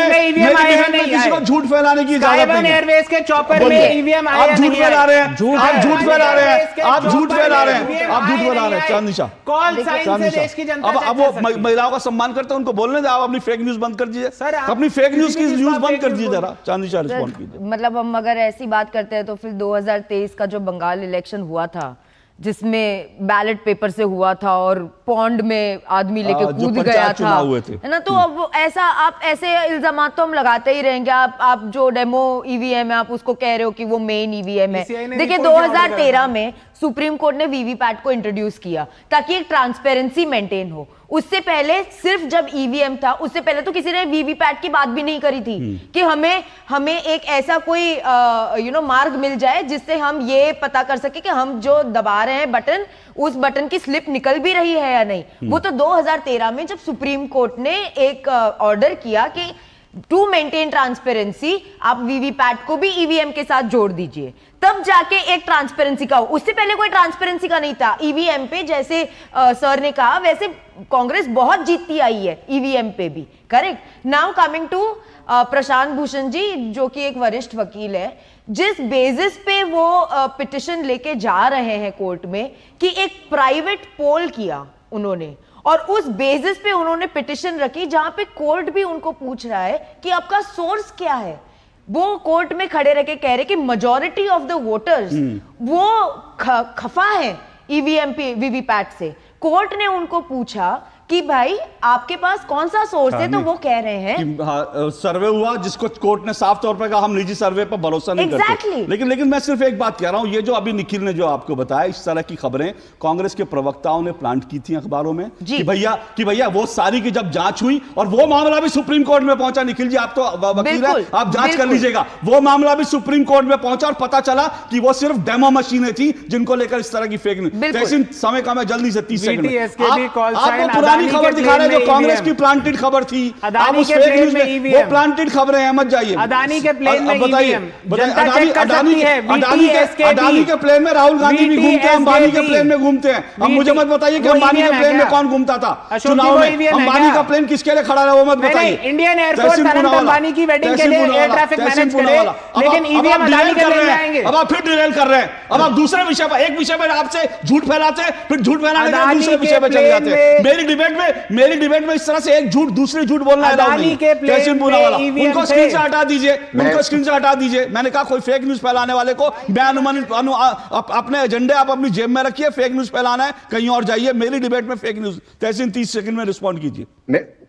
किसी को झूठ फैलाने की इजाजत नहीं है। एयरवेज के चॉपर में ईवीएम आया, आप झूठ फैला रहे हैं। आप झूठ फैला रहे हैं। आप झूठ फैला रहे हैं। आप झूठ फैला रहे हैं। चांदी शाह, कॉल साइन से देश की जनता अब वो महिलाओं का सम्मान करते हैं, उनको बोलने दे। आप अपनी फेक न्यूज बंद कर दीजिए। सर अपनी फेक न्यूज की न्यूज बंद कर दीजिए जरा। चांदी शाह रिस्पॉन्ड कीजिए। मतलब हम अगर ऐसी बात करते हैं तो फिर 2023 का जो बंगाल इलेक्शन हुआ था, जिसमें बैलेट पेपर से हुआ था और पौंड में आदमी लेके कूद गया था, है ना। तो अब ऐसा आप ऐसे इल्जाम तो हम लगाते ही रहेंगे। आप जो डेमो ईवीएम है आप उसको कह रहे हो कि वो मेन ईवीएम है। देखिए 2013 में सुप्रीम कोर्ट ने वीवीपैट को इंट्रोड्यूस किया ताकि एक ट्रांसपेरेंसी मेंटेन हो। उससे पहले सिर्फ जब ईवीएम था, उससे पहले तो किसी ने वीवीपैट की बात भी नहीं करी थी कि हमें एक ऐसा कोई मार्ग मिल जाए जिससे हम ये पता कर सके कि हम जो दबा रहे हैं बटन, उस बटन की स्लिप निकल भी रही है या नहीं। वो तो 2013 में जब सुप्रीम कोर्ट ने एक ऑर्डर किया कि टू मेंटेन ट्रांसपेरेंसी आप वीवीपैट को भी ईवीएम के साथ जोड़ दीजिए, तब जाके एक ट्रांसपेरेंसी का हो। उससे पहले कोई ट्रांसपेरेंसी का नहीं था ईवीएम पे। जैसे सर ने कहा वैसे कांग्रेस बहुत जीतती आई है ईवीएम पे भी। Correct. Now coming to Prashant Bhushan ji, जो कि एक वरिष्ठ वकील है, जिस बेसिस पे वो पिटिशन लेके जा रहे हैं कोर्ट में कि एक प्राइवेट पोल किया उन्होंने, और उस बेसिस पे उन्होंने पिटिशन रखी जहां पे कोर्ट भी उनको पूछ रहा है कि आपका सोर्स क्या है। वो कोर्ट में खड़े रह के कह रहे कि मेजॉरिटी ऑफ द वोटर्स वो खफा है ईवीएम पे वीवीपैट से। कोर्ट ने उनको पूछा कि भाई आपके पास कौन सा सोर्स है, तो वो कह रहे हैं कि सर्वे हुआ जिसको कोर्ट ने साफ तौर पर कहा हम निजी सर्वे पर भरोसा नहीं करते। लेकिन मैं सिर्फ एक बात कह रहा हूं, ये जो अभी निखिल ने जो आपको बताया, इस तरह की खबरें कांग्रेस के प्रवक्ताओं ने प्लांट की थी अखबारों में कि भैया वो सारी की जब जांच हुई और वो मामला भी सुप्रीम कोर्ट में पहुंचा। निखिल जी आप तो वकील है, आप जांच कर लीजिएगा। वो मामला भी सुप्रीम कोर्ट में पहुंचा और पता चला कि वो सिर्फ डेमो मशीनें थी जिनको लेकर इस तरह की फेक न्यूज। समय का मैं जल्दी से 30 सेकंड में खबर दिखा रहे हैं जो कांग्रेस की प्लांटेड खबर थी। आप उस फेक न्यूज में वो प्लांटेड खबरें हैं, मत जाइए। अदानी के प्लेन में बताइए, अदानी के प्लेन में राहुल गांधी भी घूमते हैं, अंबानी के प्लेन में घूमते हैं। अब मुझे मत बताइए कि अंबानी के प्लेन में कौन घूमता था चुनाव में। अंबानी का प्लेन किसके लिए खड़ा रहा वो मत बताइए। इंडियन एयरफोर्स अंबानी की वेडिंग के लिए एयर ट्रैफिक मैनेज करे, लेकिन ईवीएम अदानी के प्लेन में आएंगे। अब आप फिर डिरेल कर रहे हैं। अब आप दूसरे विषय पर, एक विषय पर आपसे झूठ फैलाते हैं, फिर झूठ फैलाने के दूसरे विषय पर चले जाते हैं। मेरी डिबेट में इस तरह से एक झूठ दूसरे झूठ बोलना है। उनको स्क्रीन से हटा दीजिए, उनको स्क्रीन से हटा दीजिए। मैंने कहा कोई फेक न्यूज फैलाने वाले को मैं अपने एजेंडे आप अपनी जेब में रखिए। फेक न्यूज फैलाना है कहीं और जाइए। मेरी डिबेट में फेक न्यूज। तहसीन 30 सेकंड में रिस्पॉन्ड कीजिए।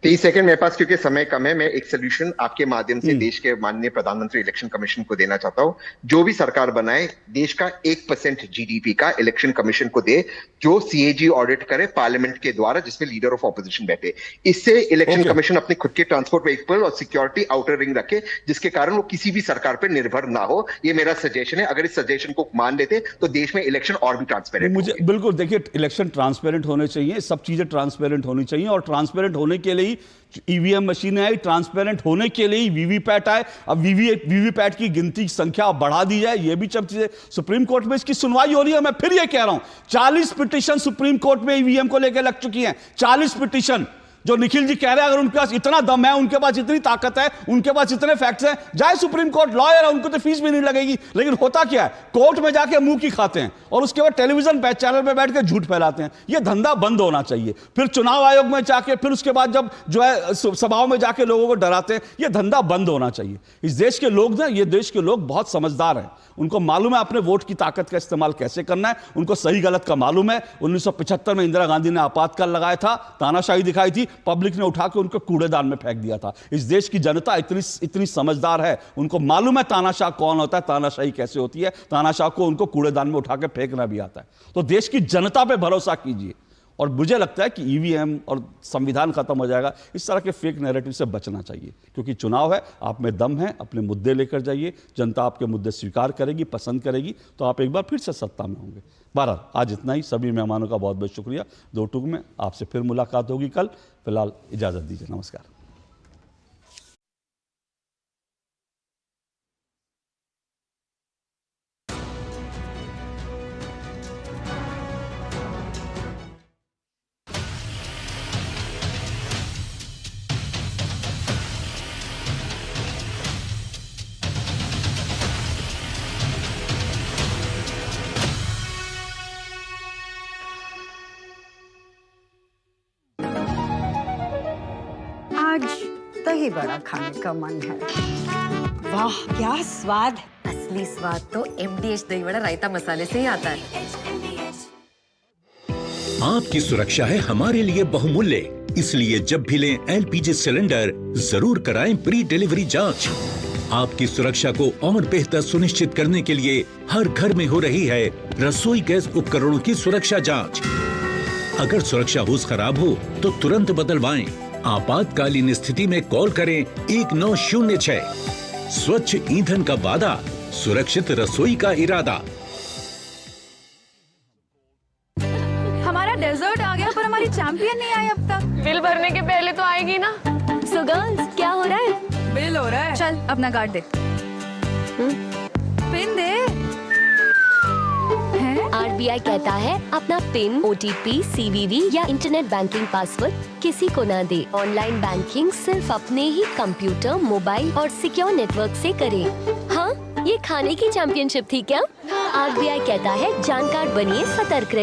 30 सेकंड मेरे पास, क्योंकि समय कम है। मैं एक सोल्यूशन आपके माध्यम से देश के माननीय प्रधानमंत्री इलेक्शन कमीशन को देना चाहता हूं। जो भी सरकार बनाए देश का 1% जीडीपी का इलेक्शन कमीशन को दे, जो सीएजी ऑडिट करे पार्लियामेंट के द्वारा, जिसमें लीडर ऑफ ऑपोजिशन बैठे। इससे इलेक्शन कमीशन अपने खुद के ट्रांसपोर्ट व्हीकल और सिक्योरिटी आउटर रिंग रखे, जिसके कारण वो किसी भी सरकार पर निर्भर ना हो। ये मेरा सजेशन है। अगर इस सजेशन को मान लेते तो देश में इलेक्शन और भी ट्रांसपेरेंट। मुझे बिल्कुल, देखिए इलेक्शन ट्रांसपेरेंट होने चाहिए, सब चीजें ट्रांसपेरेंट होनी चाहिए, और ट्रांसपेरेंट होने के लिए ईवीएम मशीनें आई, ट्रांसपेरेंट होने के लिए वीवीपैट आए। अब वीवीपैट की गिनती की संख्या बढ़ा दी जाए, ये भी सब चीजें। सुप्रीम कोर्ट में इसकी सुनवाई हो रही है। मैं फिर ये कह रहा हूं 40 पिटीशन सुप्रीम कोर्ट में ईवीएम को लेकर लग चुकी हैं। 40 पिटीशन। जो निखिल जी कह रहे हैं अगर उनके पास इतना दम है, उनके पास इतनी ताकत है, उनके पास इतने फैक्ट्स हैं, जाए सुप्रीम कोर्ट, लॉयर है, उनको तो फीस भी नहीं लगेगी। लेकिन होता क्या है, कोर्ट में जाके मुंह की खाते हैं और उसके बाद टेलीविजन चैनल पे बैठ के झूठ फैलाते हैं। ये धंधा बंद होना चाहिए। फिर चुनाव आयोग में जाके, फिर उसके बाद जब जो है सभाओं में जाके लोगों को डराते हैं, ये धंधा बंद होना चाहिए। इस देश के लोग ना, ये देश के लोग बहुत समझदार हैं। उनको मालूम है अपने वोट की ताकत का इस्तेमाल कैसे करना है। उनको सही गलत का मालूम है। 1975 में इंदिरा गांधी ने आपातकाल लगाया था, तानाशाही दिखाई थी। पब्लिक ने उठा के उनको कूड़ेदान में फेंक दिया था। इस देश की जनता इतनी समझदार है, उनको मालूम है तानाशाह कौन होता है, तानाशाही कैसे होती है, तानाशाह को उनको कूड़ेदान में उठा के फेंकना भी आता है। तो देश की जनता पे भरोसा कीजिए। और मुझे लगता है कि ईवीएम और संविधान खत्म हो जाएगा, इस तरह के फेक नैरेटिव से बचना चाहिए, क्योंकि चुनाव है, आप में दम है, अपने मुद्दे लेकर जाइए, जनता आपके मुद्दे स्वीकार करेगी, पसंद करेगी, तो आप एक बार फिर से सत्ता में होंगे। बहरहाल आज इतना ही। सभी मेहमानों का बहुत बहुत शुक्रिया। 2 टूक में आपसे फिर मुलाकात होगी कल। फिलहाल इजाजत दीजिए, नमस्कार। आज दही बड़ा खाने का मन है। वाह क्या स्वाद! असली स्वाद तो MDH दही बड़ा रायता मसाले से ही आता है। आपकी सुरक्षा है हमारे लिए बहुमूल्य, इसलिए जब भी लें LPG सिलेंडर जरूर कराएं प्री डिलीवरी जांच। आपकी सुरक्षा को और बेहतर सुनिश्चित करने के लिए हर घर में हो रही है रसोई गैस उपकरणों की सुरक्षा जांच। अगर सुरक्षा होस खराब हो तो तुरंत बदलवाएं। आपातकालीन स्थिति में कॉल करें 1906। स्वच्छ ईंधन का वादा, सुरक्षित रसोई का इरादा। हमारा डेजर्ट आ गया, पर हमारी चैंपियन नहीं आई अब तक। बिल भरने के पहले तो आएगी ना। सो गर्ल्स, क्या हो रहा है? बिल हो रहा है। चल अपना कार्ड दे। पिन दे। RBI कहता है अपना पिन, OTP, CVV या इंटरनेट बैंकिंग पासवर्ड किसी को ना दे। ऑनलाइन बैंकिंग सिर्फ अपने ही कंप्यूटर, मोबाइल और सिक्योर नेटवर्क से करें। हाँ, ये खाने की चैंपियनशिप थी क्या? RBI कहता है जानकार बनिए, सतर्क रहिए।